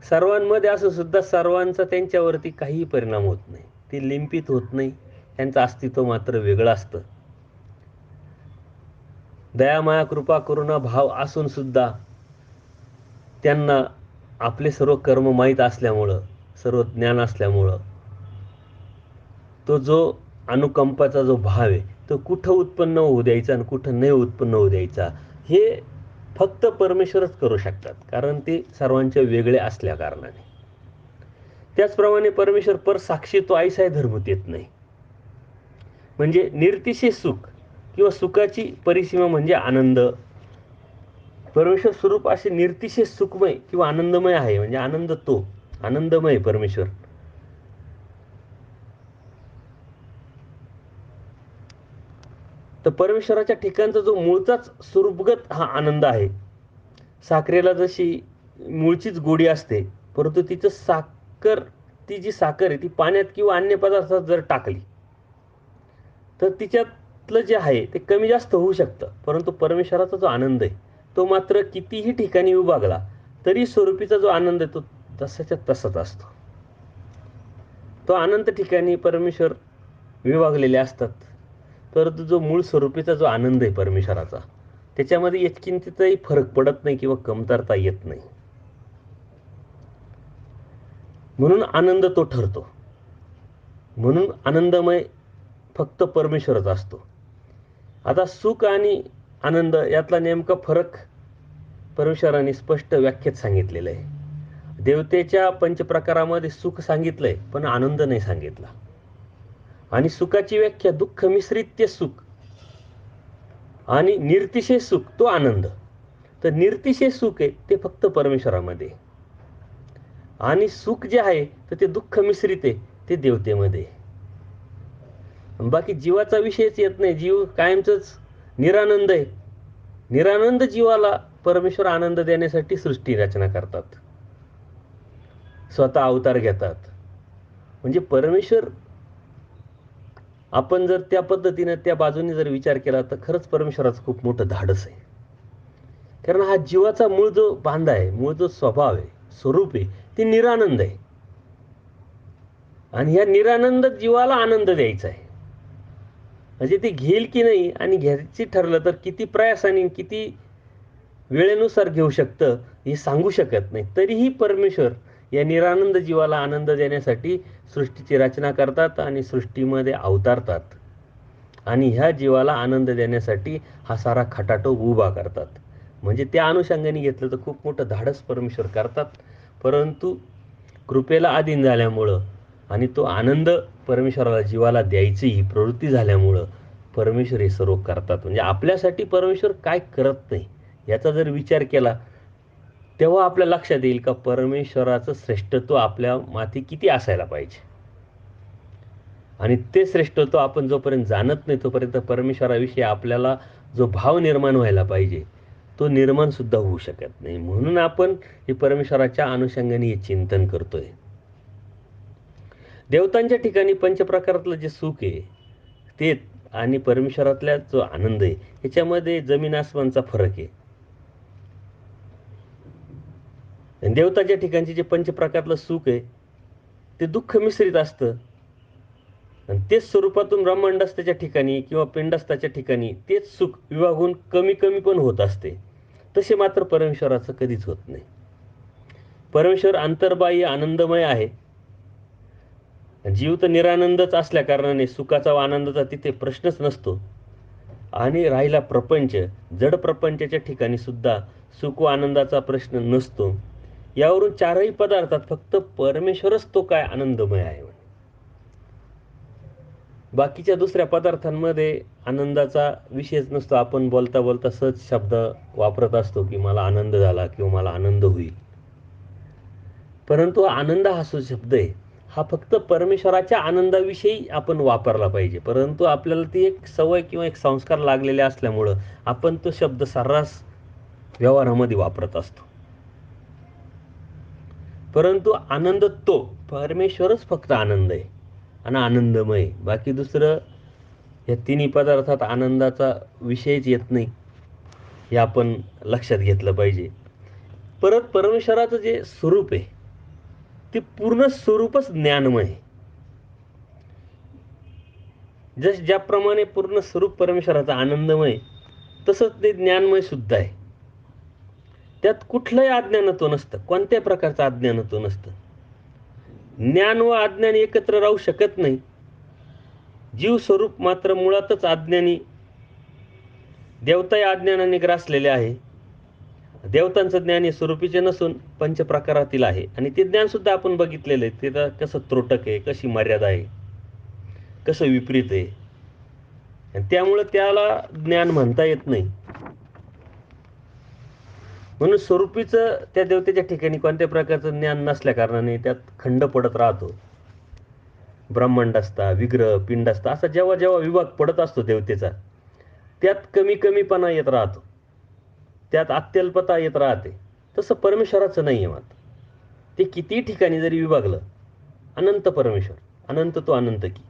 सर्वांमध्ये असून सुद्धा सर्वांचा त्यांच्यावरती काहीही परिणाम होत नाही, ते लिंपित होत नाही, त्यांचं अस्तित्व मात्र वेगळं असतं. दया माया कृपा करुणा भाव असून सुद्धा त्यांना आपले सर्व कर्म माहीत असल्यामुळं, सर्व ज्ञान असल्यामुळं तो जो अनुकंपाचा जो भाव आहे तो कुठं उत्पन्न होऊ द्यायचा आणि कुठं नाही उत्पन्न होऊ द्यायचा हे फक्त परमेश्वरच करू शकतात, कारण ते सर्वांचे वेगळे असल्या कारणाने. त्याचप्रमाणे परमेश्वर पर साक्षी तो ऐसा धर्म देत नाही. म्हणजे निर्तिशय सुख किंवा सुखाची परिसीमा म्हणजे आनंद. परमेश्वर स्वरूप असे निर्तिशय सुखमय किंवा आनंदमय आहे. म्हणजे आनंद, तो आनंदमय परमेश्वर. तर परमेश्वराच्या ठिकाणचा जो मूळचाच स्वरूपगत हा आनंद आहे. साखरेला जशी मूळचीच गोडी असते, परंतु तिचं ती जी साखर आहे ती पाण्यात किंवा अन्य पदार्थात जर टाकली तर तिच्यातलं जे आहे ते कमी जास्त होऊ शकतं. परंतु परमेश्वराचा जो आनंद आहे तो मात्र कितीही ठिकाणी विभागला तरी स्वरूपीचा जो आनंद आहे तो तसाच्या तसाच असतो. तो अनंत ठिकाणी परमेश्वर विभागलेले असतात, परंतु जो मूळ स्वरूपीचा जो आनंद आहे परमेश्वराचा त्याच्यामध्ये किंचितही फरक पडत नाही किंवा कमतरता येत नाही. म्हणून आनंद तो ठरतो. म्हणून आनंदमय फक्त परमेश्वरच असतो. आता सुख आणि आनंद यातला नेमका फरक परमेश्वराने स्पष्ट व्याख्येत सांगितलेलं आहे. देवतेच्या पंचप्रकारामध्ये सुख सांगितलंय पण आनंद नाही सांगितला. आणि सुखाची व्याख्या दुःख मिश्रित सुख आणि निर्तिशय सुख तो आनंद. तर निर्तिशय सुख आहे ते फक्त परमेश्वरामध्ये, आणि सुख जे आहे तर ते दुःख मिश्रित आहे ते देवतेमध्ये. बाकी जीवाचा विषयच येत नाही. जीव कायमच निरानंद आहे. निरानंद जीवाला परमेश्वर आनंद देण्यासाठी सृष्टी रचना करतात, स्वतः अवतार घेतात. म्हणजे परमेश्वर, आपण जर त्या पद्धतीने त्या बाजूने जर विचार केला तर खरंच परमेश्वराचं खूप मोठं धाडस आहे. कारण हा जीवाचा मूळ जो बांधा आहे, मूळ जो स्वभाव आहे, स्वरूप आहे, ते निरानंद आहे. आणि ह्या निरानंद जीवाला आनंद द्यायचा आहे. म्हणजे ते घेईल की नाही, आणि घ्यायची ठरलं तर किती प्रयासाने किती वेळेनुसार घेऊ शकतं हे सांगू शकत नाही. तरीही परमेश्वर या निरानंद जीवाला आनंद देण्यासाठी सृष्टीची रचना करतात आणि सृष्टीमध्ये अवतारतात, आणि ह्या जीवाला आनंद देण्यासाठी हा सारा खटाटोप उभा करतात. म्हणजे त्या अनुषंगाने घेतलं तर खूप मोठं धाडस परमेश्वर करतात. परंतु कृपेला अधीन झाल्यामुळं आणि तो आनंद परमेश्वराला जीवाला द्यायची ही प्रवृत्ती झाल्यामुळं परमेश्वर हे सर्व करतात. म्हणजे आपल्यासाठी परमेश्वर काय करत नाही याचा जर विचार केला तेव्हा आपल्या लक्षात येईल का परमेश्वराचं श्रेष्ठत्व आपल्या माथी किती असायला पाहिजे. आणि ते श्रेष्ठत्व आपण जोपर्यंत जाणत नाही तोपर्यंत परमेश्वराविषयी आपल्याला जो भाव निर्माण व्हायला पाहिजे तो निर्माण सुद्धा होऊ शकत नाही. म्हणून आपण हे परमेश्वराच्या अनुषंगाने हे चिंतन करतोय. देवतांच्या ठिकाणी पंचप्रकारातलं जे सुख आहे ते आणि परमेश्वरातल्या जो आनंद आहे ह्याच्यामध्ये जमीन आसमानचा फरक आहे. देवताच्या ठिकाणचे जे पंचप्रकारातलं सुख आहे ते दुःख मिश्रित असतं, आणि तेच स्वरूपातून ब्रह्मांडस्थाच्या ठिकाणी किंवा पिंडस्थाच्या ठिकाणी तेच सुख विभागून कमी कमी पण होत असते. तसे मात्र परमेश्वराचं कधीच होत नाही. परमेश्वर अंतर्बाह्य आनंदमय आहे. जीव तर निरानंदच असल्या कारणाने सुखाचा व आनंदाचा तिथे प्रश्नच नसतो. आणि राहिला प्रपंच, जड प्रपंचाच्या ठिकाणी सुद्धा सुख व आनंदाचा प्रश्न नसतो. यावरून चारही पदार्थात फक्त परमेश्वरच तो काय आनंदमय आहे. बाकीच्या दुसऱ्या पदार्थांमध्ये आनंदाचा विषयच नसतो. आपण बोलता बोलता सहज शब्द वापरत असतो की मला आनंद झाला किंवा मला आनंद होईल. परंतु आनंद हा जो शब्द आहे हा फक्त परमेश्वराच्या आनंदाविषयी आपण वापरला पाहिजे. परंतु आपल्याला ती एक सवय किंवा एक संस्कार लागलेले असल्यामुळं आपण तो शब्द सर्रास व्यवहारामध्ये वापरत असतो. परंतु आनंद तो परमेश्वरच फक्त आनंद आहे आणि आनंदमय. बाकी दुसरं या तिन्ही पदार्थात आनंदाचा विषयच येत नाही, हे आपण लक्षात घेतलं पाहिजे. परत परमेश्वराचं जे स्वरूप आहे ते पूर्ण स्वरूपच ज्ञानमय आहे. ज्याप्रमाणे पूर्ण स्वरूप परमेश्वराचा आनंदमय तसंच ते ज्ञानमय सुद्धा आहे. त्यात कुठलंही अज्ञानत्व नसतं, कोणत्याही प्रकारचं अज्ञानत्व नसतं. ज्ञान व अज्ञान एकत्र राहू शकत नाही. जीव स्वरूप मात्र मुळातच अज्ञानी, देवता या अज्ञानाने ग्रासलेले आहे. देवतांचं ज्ञान हे स्वरूपीचे नसून पंचप्रकारातील आहे, आणि ते ज्ञान सुद्धा आपण बघितलेलं आहे. ते कसं त्रोटक आहे, कशी मर्यादा आहे, कसं विपरीत आहे, आणि त्यामुळे त्याला ज्ञान म्हणता येत नाही. म्हणून स्वरूपीचं त्या देवतेच्या ठिकाणी कोणत्या प्रकारचं ज्ञान नसल्या कारणाने त्यात खंड पडत राहतो. ब्रह्मांड असता, विग्रह, पिंड असता, असा जेव्हा जेव्हा विभाग पडत असतो देवतेचा त्यात कमी कमीपणा येत राहतो, त्यात अत्यल्पता येत राहते. तसं परमेश्वराचं नाही आहे. मात्र ते किती ठिकाणी जरी विभागलं, अनंत परमेश्वर, अनंत तो अनंत की,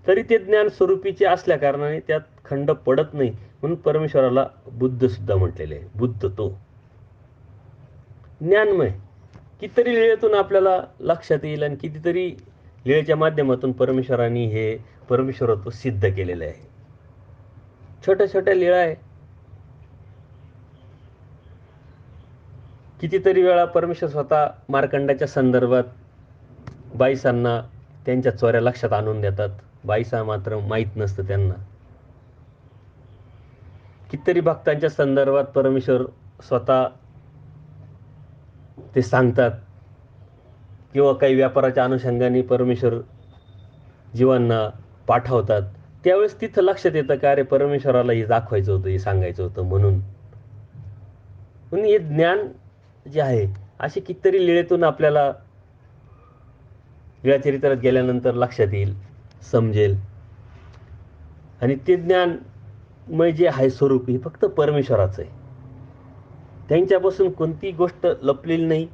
तरी ते ज्ञान स्वरूपीचे असल्या कारणाने त्यात खंड पडत नाही. म्हणून परमेश्वराला बुद्ध सुद्धा म्हटलेले आहे. बुद्ध तो ज्ञानमय. कितीतरी लीळेतून आपल्याला लक्षात येईल आणि कितीतरी लीळेच्या माध्यमातून परमेश्वराने हे परमेश्वरत्व सिद्ध केलेलं आहे. छोट्या छोट्या लीळा आहे. कितीतरी वेळा परमेश्वर स्वतः मार्कंडाच्या संदर्भात बाईसांना त्यांच्या चोऱ्या लक्षात आणून देतात. बाईसा मात्र माहीत नसतं त्यांना. कितीतरी भक्तांच्या संदर्भात परमेश्वर स्वतः ते सांगतात, किंवा काही व्यापाराच्या अनुषंगाने परमेश्वर जीवांना पाठवतात. त्यावेळेस तिथं लक्षात येतं का अरे परमेश्वराला हे दाखवायचं होतं, हे सांगायचं होतं म्हणून. म्हणून हे ज्ञान जे आहे असे कितीतरी लीळेतून आपल्याला लीळाचरित्रात गेल्यानंतर लक्षात येईल, समजेल. आणि ते ज्ञानमय जे आहे स्वरूप हे फक्त परमेश्वराचं आहे. त्यांच्यापासून कोणतीही गोष्ट लपलेली नाही,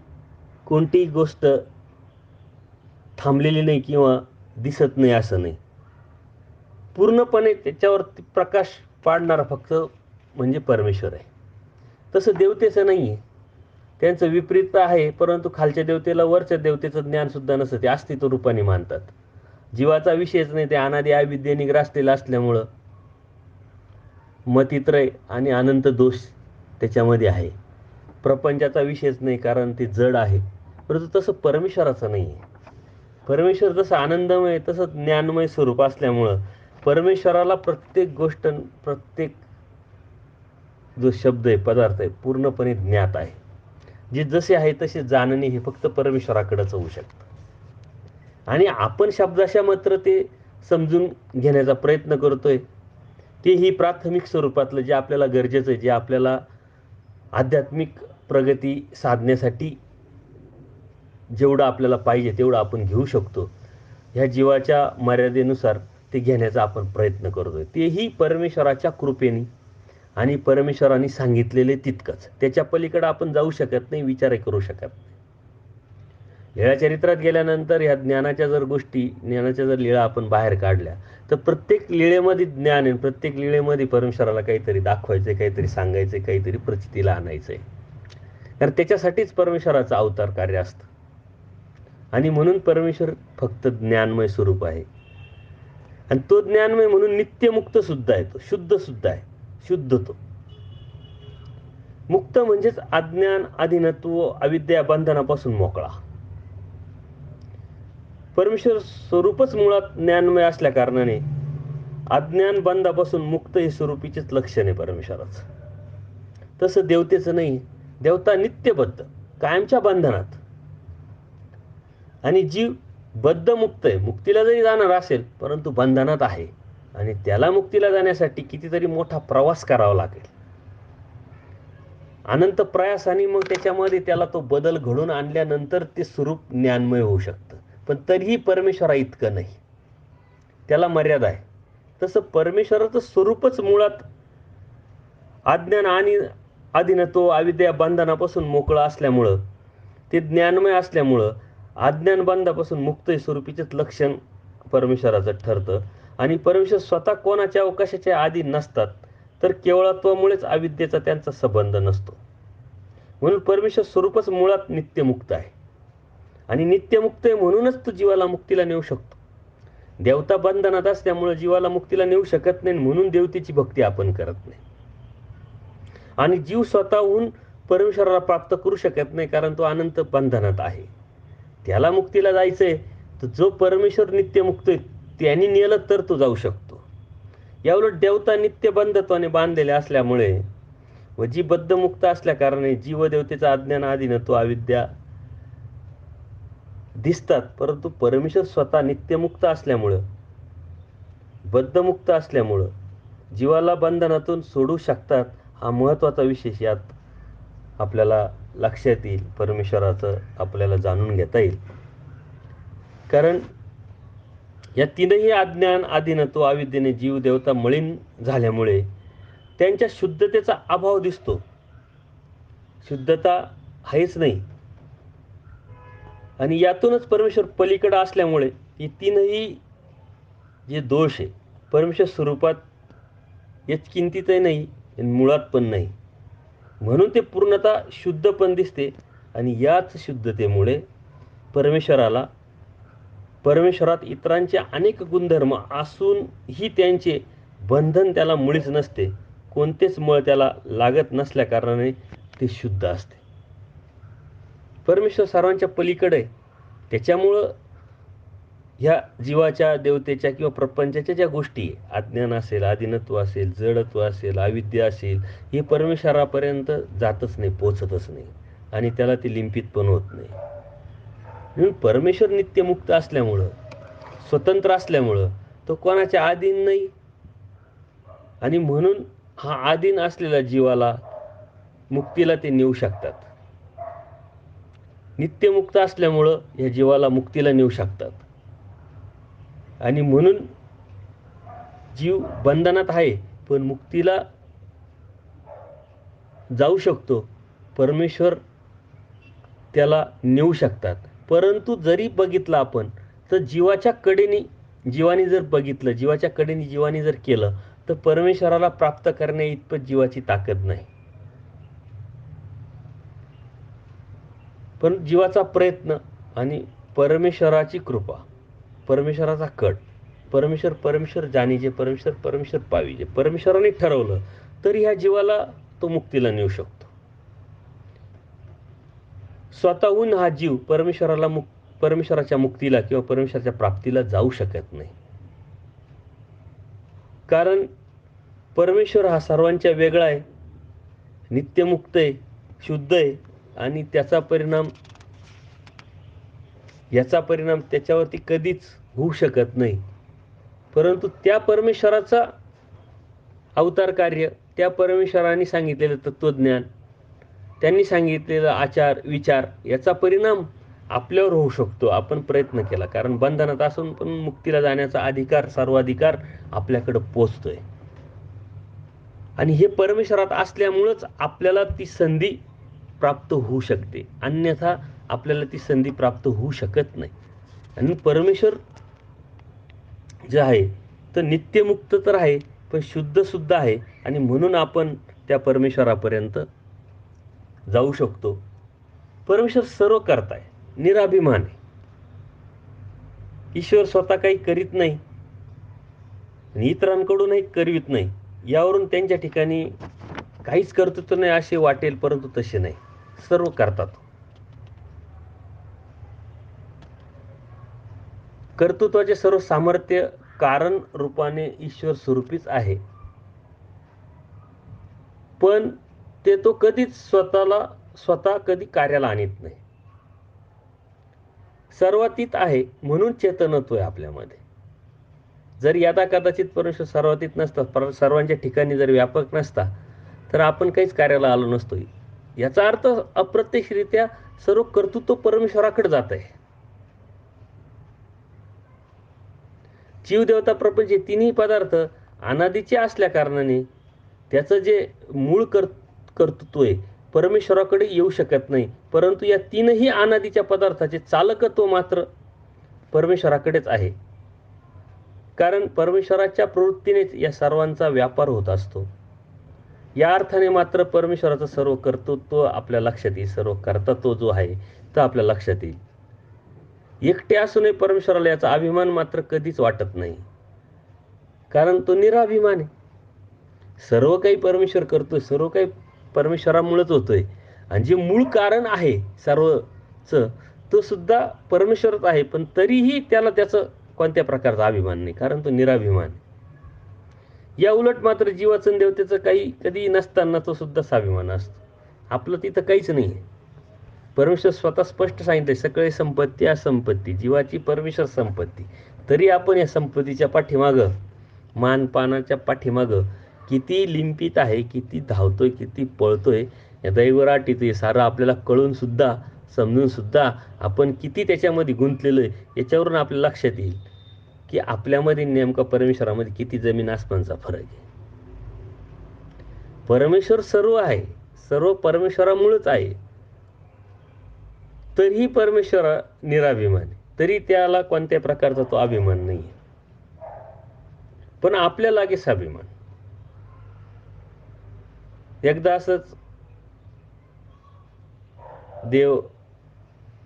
कोणतीही गोष्ट थांबलेली नाही किंवा दिसत नाही असं नाही. पूर्णपणे त्याच्यावरती प्रकाश पाडणारा फक्त म्हणजे परमेश्वर आहे. तसं देवतेचं नाही आहे. त्यांचं विपरीत आहे, परंतु खालच्या देवतेला वरच्या देवतेचं ज्ञानसुद्धा नसतं, ते अस्तित्व रूपाने मानतात. जीवाचा विषयच नाही, ते अनादि अविद्येने ग्रासलेलं असल्यामुळं मतित्रय आणि अनंत दोष त्याच्यामध्ये आहे. प्रपंचाचा विषयच नाही, कारण ते जड आहे. परंतु तसं परमेश्वराचं नाही आहे. परमेश्वर जसं आनंदमय तसं ज्ञानमय स्वरूप असल्यामुळं परमेश्वराला प्रत्येक गोष्ट, प्रत्येक जो शब्द आहे, पदार्थ आहे, पूर्णपणे ज्ञात आहे. जे जसे आहे तसे जाणणे हे फक्त परमेश्वराकडेच होऊ शकतं. आणि आपण शब्दाशा मात्र ते समजून घेण्याचा प्रयत्न करतोय, तेही प्राथमिक स्वरूपातलं जे आपल्याला गरजेचं आहे, जे आपल्याला आध्यात्मिक प्रगती साधण्यासाठी जेवढं आपल्याला पाहिजे तेवढं आपण घेऊ शकतो, ह्या जीवाच्या मर्यादेनुसार ते घेण्याचा आपण प्रयत्न करतोय. तेही परमेश्वराच्या कृपेने आणि परमेश्वराने सांगितलेले तितकंच. त्याच्या पलीकडे आपण जाऊ शकत नाही, विचारही करू शकत नाही. लीळाचरित्रात गेल्यानंतर ह्या ज्ञानाच्या जर गोष्टी, ज्ञानाच्या जर लीळा आपण बाहेर काढल्या तर प्रत्येक लीळेमध्ये ज्ञान आहे, प्रत्येक लीळेमध्ये परमेश्वराला काहीतरी दाखवायचं, काहीतरी सांगायचं, काहीतरी प्रचितीला आणायचं आहे. कारण त्याच्यासाठीच परमेश्वराचं अवतार कार्य असतं. आणि म्हणून परमेश्वर फक्त ज्ञानमय स्वरूप आहे. आणि तो ज्ञानमय म्हणून नित्यमुक्त सुद्धा आहे, तो शुद्ध सुद्धा आहे. शुद्ध तो मुक्त म्हणजेच अज्ञान, अधीनत्व, अविद्या, बंधनापासून मोकळा. परमेश्वर स्वरूपच मुळात ज्ञानमय असल्या कारणाने अज्ञान बंधापासून मुक्त हे स्वरूपीचेच लक्षण आहे परमेश्वराचं. तसं देवतेचं नाही. देवता नित्यबद्ध, कायमच्या बंधनात. आणि जीव बद्धमुक्त आहे, मुक्तीला जरी जाणार असेल परंतु बंधनात आहे. आणि त्याला मुक्तीला जाण्यासाठी कितीतरी मोठा प्रवास करावा लागेल, अनंत प्रयासाने. मग त्याच्यामध्ये त्याला तो बदल घडून आणल्यानंतर ते स्वरूप ज्ञानमय होऊ शकतं. पण तरीही परमेश्वरा इतकं नाही, त्याला मर्यादा आहे. तसं परमेश्वराचं स्वरूपच मुळात अज्ञान आणि अधीनत्व, अविद्या, बंधनापासून मोकळं असल्यामुळं, ते ज्ञानमय असल्यामुळं अज्ञान बंधापासून मुक्त स्वरूपीचेच लक्षण परमेश्वराचं ठरतं. आणि परमेश्वर स्वतः कोणाच्या अवकाशाच्या आधी नसतात, तर केवळत्वामुळेच अविद्येचा त्यांचा संबंध नसतो. म्हणून परमेश्वर स्वरूपच मुळात नित्यमुक्त आहे. आणि नित्यमुक्त आहे म्हणूनच तो जीवाला मुक्तीला नेऊ शकतो. देवता बंधनात असल्यामुळे जीवाला मुक्तीला नेऊ शकत नाही, म्हणून देवतेची भक्ती आपण करत नाही. आणि जीव स्वतःहून परमेश्वराला प्राप्त करू शकत नाही, कारण तो अनंत बंधनात आहे. त्याला मुक्तीला जायचंय, तर जो परमेश्वर नित्यमुक्त आहे त्यांनी नेलं तर तो जाऊ शकतो. याउलट देवता नित्य बंधत्वाने बांधलेले असल्यामुळे व जी बद्धमुक्त असल्या कारणाने जीव देवतेचा अज्ञान, अधीनत्व, अविद्या दिसतात, परंतु परमेश्वर स्वतः नित्यमुक्त असल्यामुळं, बद्धमुक्त असल्यामुळं जीवाला बंधनातून सोडू शकतात. हा महत्त्वाचा विशेष यात आपल्याला लक्षात येईल, परमेश्वराचं आपल्याला जाणून घेता येईल. कारण या तीनही अज्ञान, अधीनत्व, अविद्येने जीव देवता मलिन झाल्यामुळे त्यांच्या शुद्धतेचा अभाव दिसतो. शुद्धता आहेच नाही. आणि यातूनच परमेश्वर पलीकडे असल्यामुळे हे तीनही जे दोष आहे परमेश्वर स्वरूपात किंचितही नाही आणि मुळात पण नाही. म्हणून ते पूर्णतः शुद्ध पण दिसते. आणि याच शुद्धतेमुळे परमेश्वरात इतरांचे अनेक गुणधर्म असूनही त्यांचे बंधन त्याला मुळीच नसते. कोणतेच मळ त्याला लागत नसल्या कारणाने ते शुद्ध असते. परमेश्वर सर्वांच्या पलीकडे आहे. त्याच्यामुळं ह्या जीवाच्या, देवतेच्या किंवा प्रपंचाच्या ज्या गोष्टी आहे, अज्ञान असेल, अधीनत्व असेल, जडत्व असेल, अविद्या असेल, हे परमेश्वरापर्यंत जातच नाही, पोचतच नाही. आणि त्याला ते लिंपित पण होत नाही. म्हणून परमेश्वर नित्यमुक्त असल्यामुळं, स्वतंत्र असल्यामुळं तो कोणाच्या अधीन नाही. आणि म्हणून हा अधीन असलेल्या जीवाला मुक्तीला ते नेऊ शकतात. नित्यमुक्त असल्यामुळं या जीवाला मुक्तीला नेऊ शकतात. आणि म्हणून जीव बंधनात आहे पण मुक्तीला जाऊ शकतो. परमेश्वर त्याला नेऊ शकतात. परंतु जरी बघितलं आपण तर जीवाने जर बघितलं, जीवाच्या कडेने जीवाने जर केलं तर परमेश्वराला प्राप्त करण्या इतपत जीवाची ताकद नाही. पण जीवाचा प्रयत्न आणि परमेश्वराची कृपा, परमेश्वराचा कट, परमेश्वर जाणीजे, परमेश्वर पाविजे, परमेश्वराने ठरवलं तर ह्या जीवाला तो मुक्तीला नेऊ शकतो. स्वतःहून हा जीव परमेश्वराच्या मुक्तीला किंवा परमेश्वराच्या प्राप्तीला जाऊ शकत नाही. कारण परमेश्वर हा सर्वांच्या वेगळा आहे, नित्यमुक्त आहे, शुद्ध आहे आणि याचा परिणाम त्याच्यावरती कधीच होऊ शकत नाही. परंतु त्या परमेश्वराचा अवतार कार्य, त्या परमेश्वराने सांगितलेलं तत्वज्ञान, त्यांनी सांगितलेलं आचार विचार याचा परिणाम आपल्यावर होऊ शकतो आपण प्रयत्न केला. कारण बंधनात असून पण मुक्तीला जाण्याचा सर्वाधिकार आपल्याकडे पोचतोय. आणि हे परमेश्वरात असल्यामुळंच आपल्याला ती संधी प्राप्त होऊ शकते, अन्यथा आपल्याला ती संधी प्राप्त होऊ शकत नाही. आणि परमेश्वर जे आहे तर नित्यमुक्त तर आहे पण शुद्ध सुद्धा आहे. आणि म्हणून आपण त्या परमेश्वरापर्यंत जाऊ शकतो. परमेश्वर सर्व करताय, निराभिमान आहे. ईश्वर स्वतः काही करीत नाही आणि इतरांकडूनही करवित नाही. यावरून त्यांच्या ठिकाणी काहीच कर्तृत्व नाही असे वाटेल, परंतु तसे नाही, सर्व करतात. कर्तृत्वाचे सर्व सामर्थ्य कारण रूपाने ईश्वर स्वरूपीच आहे. पण ते तो कधीच स्वतः कधी कार्याला आणत नाही. सर्वातीत आहे म्हणून चेतनत्व आहे आपल्यामध्ये. जर यदा कदाचित परमेश्वर सर्वातीत नसता, सर्वांच्या ठिकाणी जर व्यापक नसता तर आपण काहीच कार्याला आलो नसतो. याचा अर्थ अप्रत्यक्षरित्या सर्व कर्तृत्व परमेश्वराकडे जात आहे. जीव, देवता, प्रपंच हे तिन्ही पदार्थ अनादीचे असल्या कारणाने त्याचं जे मूळ कर्तृत्व आहे परमेश्वराकडे येऊ शकत नाही. परंतु या तीनही अनादीच्या पदार्थाचे चालकत्व मात्र परमेश्वराकडेच आहे. कारण परमेश्वराच्या प्रवृत्तीनेच या सर्वांचा व्यापार होत असतो. या अर्थाने मात्र परमेश्वराचं सर्व कर्तृत्व आपल्या लक्षात येईल, सर्व कर्तृत्व जो आहे तो आपल्या लक्षात येईल. एकटे असूनही परमेश्वराला याचा अभिमान मात्र कधीच वाटत नाही, कारण तो निराभिमान आहे. सर्व काही परमेश्वर करतोय, सर्व काही परमेश्वरामुळेच होतोय. आणि जे मूळ कारण आहे सर्वचं तो सुद्धा परमेश्वरच आहे. पण तरीही त्याला त्याचं कोणत्या प्रकारचा अभिमान नाही, कारण तो निराभिमान. या उलट मात्र जीवाचं देवतेचं कधी नसताना तो सुद्धा स्वाभिमान असतो. आपलं तिथं काहीच नाही आहे. परमेश्वर स्वतः स्पष्ट सांगितले, सकळे संपत्ती असंपत्ती, जीवाची परमेश्वर संपत्ती. तरी आपण या संपत्तीच्या पाठीमागं, मानपानाच्या पाठीमागं किती लिंपित आहे, किती धावतोय, किती पळतोय, या दैवराटीत सारं आपल्याला कळून सुद्धा, समजून सुद्धा आपण किती त्याच्यामध्ये गुंतलेलो आहे याच्यावरून आपल्या लक्षात येईल की आपल्यामध्ये नेमका परमेश्वरामध्ये किती जमीन आसमानचा फरक आहे. परमेश्वर सर्व आहे, सर्व परमेश्वरामुळेच आहे. तरीही परमेश्वर निराभिमान आहे, तरी त्याला कोणत्या प्रकारचा तो अभिमान नाही आहे. पण आपल्या लागेच अभिमान. एकदा असंच देव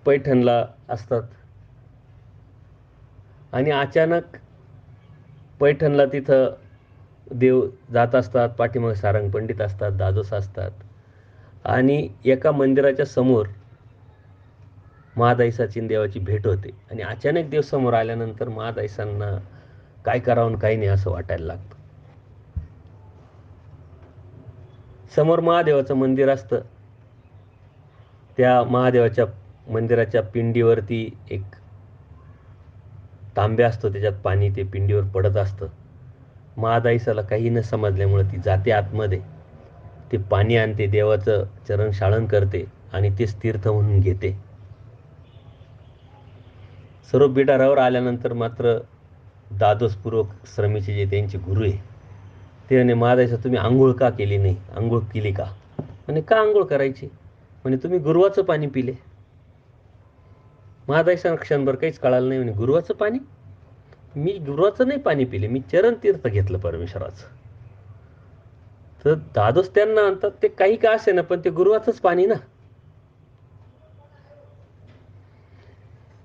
पैठणला असतात आणि अचानक पैठणला तिथं देव जात असतात. पाठीमागे सारंग पंडित असतात, दादोस असतात आणि एका मंदिराच्या समोर महादाईसाची देवाची भेट होते. आणि अचानक देव समोर आल्यानंतर महादाईसांना काय करावं काही नाही असं वाटायला लागतं. समोर महादेवाचं मंदिर असतं. त्या महादेवाच्या मंदिराच्या पिंडीवरती एक तांब्या असतो, त्याच्यात पाणी ते पिंडीवर पडत असतं. महादाईसाला काही न समजल्यामुळे ती जाते आतमध्ये ते पाणी आणते, देवाचं चरण शाळन करते आणि तेच तीर्थ म्हणून घेते. सर्व बिडारावर आल्यानंतर मात्र दादोसपूर्वक श्रमेचे जे त्यांचे गुरु आहे ते म्हणे, महादायसा तुम्ही आंघोळ का केली नाही, आंघोळ केली का? म्हणे, का आंघोळ करायची? म्हणे, तुम्ही गुरुवाचं पाणी पिले. महादायसा क्षणभर काहीच कळालं नाही. म्हणे, गुरुवाचं पाणी? मी गुरुवाचं नाही पाणी पिले, मी चरण तीर्थ घेतलं परमेश्वराचं. तर दादोस त्यांना म्हणतात, ते काही का असे ना, पण ते गुरुवाचंच पाणी ना.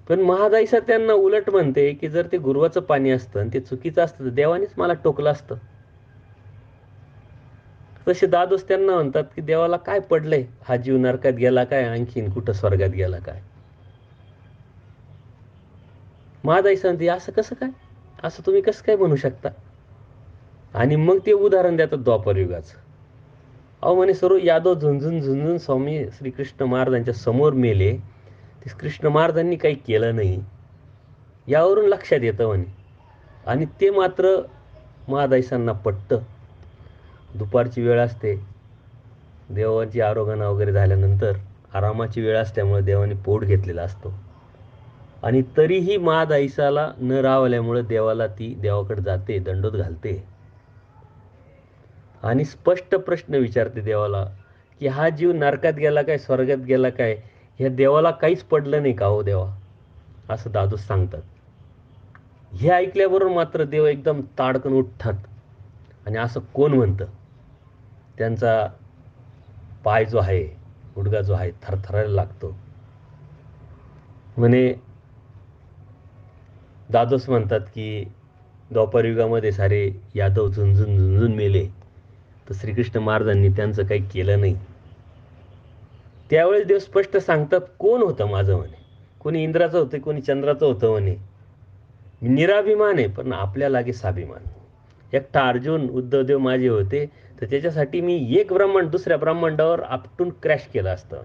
पण महादायसा त्यांना उलट म्हणते की जर ते गुरुवाचं पाणी असतं आणि ते चुकीचं असतं तर देवानेच मला टोकलं असतं. तसे दादोस त्यांना म्हणतात की देवाला काय पडलंय, हा जीव नरकात गेला काय, आणखीन कुठं स्वर्गात गेला काय? महादायसा म्हणते, असं कसं काय, असं तुम्ही कसं काय म्हणू शकता? आणि मग ते उदाहरण देतात द्वापर युगाचं. अहो म्हणे, सर्व यादव झुंझून झुंझून स्वामी श्रीकृष्ण महाराजांच्या समोर मेले, ते कृष्ण महाराजांनी काही केलं नाही, यावरून लक्षात येतं म्हणे. आणि ते मात्र महादायसांना पटतं. दुपारची वेळ असते, देवाची आरोगणा वगैरे झाल्यानंतर आरामाची वेळ असल्यामुळे देवाने पोट घेतलेला असतो. आणि तरीही महादायसाला न रावल्यामुळे देवाला ती देवाकडे जाते, दंडोत घालते आणि स्पष्ट प्रश्न विचारते देवाला की हा जीव नरकात गेला काय, स्वर्गात गेला काय, ह्या देवाला काहीच पडलं नाही का हो देवा, असं दादोस सांगतात. हे ऐकल्याबरोबर मात्र देव एकदम ताडकन उठतात आणि असं कोण म्हणतं. त्यांचा पाय जो आहे, गुडघा जो आहे, थरथरायला लागतो. म्हणे, दादोस म्हणतात की द्वापारयुगामध्ये सारे यादव झुंझून झुंझून मेले, तर श्रीकृष्ण महाराजांनी त्यांचं काही केलं नाही. त्यावेळेस देव स्पष्ट सांगतात, कोण होतं माझं म्हणे, कोणी इंद्राचं होतं, कोणी चंद्राचं होतं म्हणे. मी निराभिमान आहे, पण आपल्या लागे स्वाभिमान. एकटा अर्जुन उद्धवदेव माझे होते, तर त्याच्यासाठी मी एक ब्रह्मांड दुसऱ्या ब्रह्मांडावर आपटून क्रॅश केलं असतं.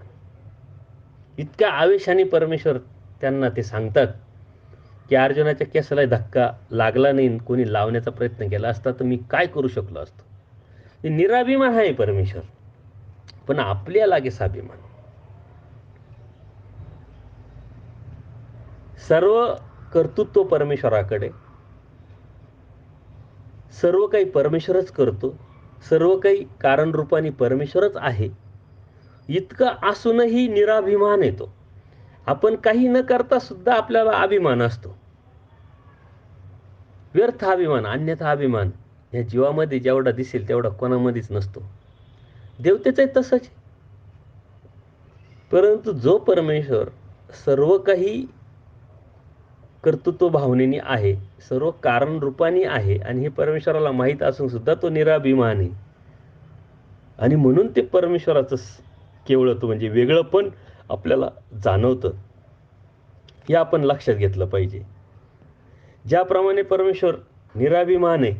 इतक्या आवेशाने परमेश्वर त्यांना ते सांगतात की अर्जुनाच्या केसाला धक्का लागला नाही, कोणी लावण्याचा प्रयत्न केला असता तर मी काय करू शकलो असतो. निराभिमान आहे परमेश्वर, पण आपल्या लागे स्वाभिमान. सर्व कर्तृत्व परमेश्वराकडे, सर्व काही परमेश्वरच करतो, सर्व काही कारण रूपाने परमेश्वरच आहे. इतकं असूनही निराभिमान येतो. आपण काही न करता सुद्धा आपल्याला अभिमान असतो, व्यर्थ अभिमान, अन्यथा अभिमान. या जीवामध्ये जेवढा दिसेल तेवढा कोणामध्येच नसतो. देवतेचंही तसंच. परंतु जो परमेश्वर सर्व काही कर्तृत्व भावनेने आहे, सर्व कारण रूपाने आहे आणि हे परमेश्वराला माहीत असून सुद्धा तो निराभिमान आहे. आणि म्हणून ते परमेश्वराचं केवळत्व म्हणजे वेगळं पण आपल्याला जाणवतं. हे आपण लक्षात घेतलं पाहिजे. ज्याप्रमाणे परमेश्वर निराभिमान आहे,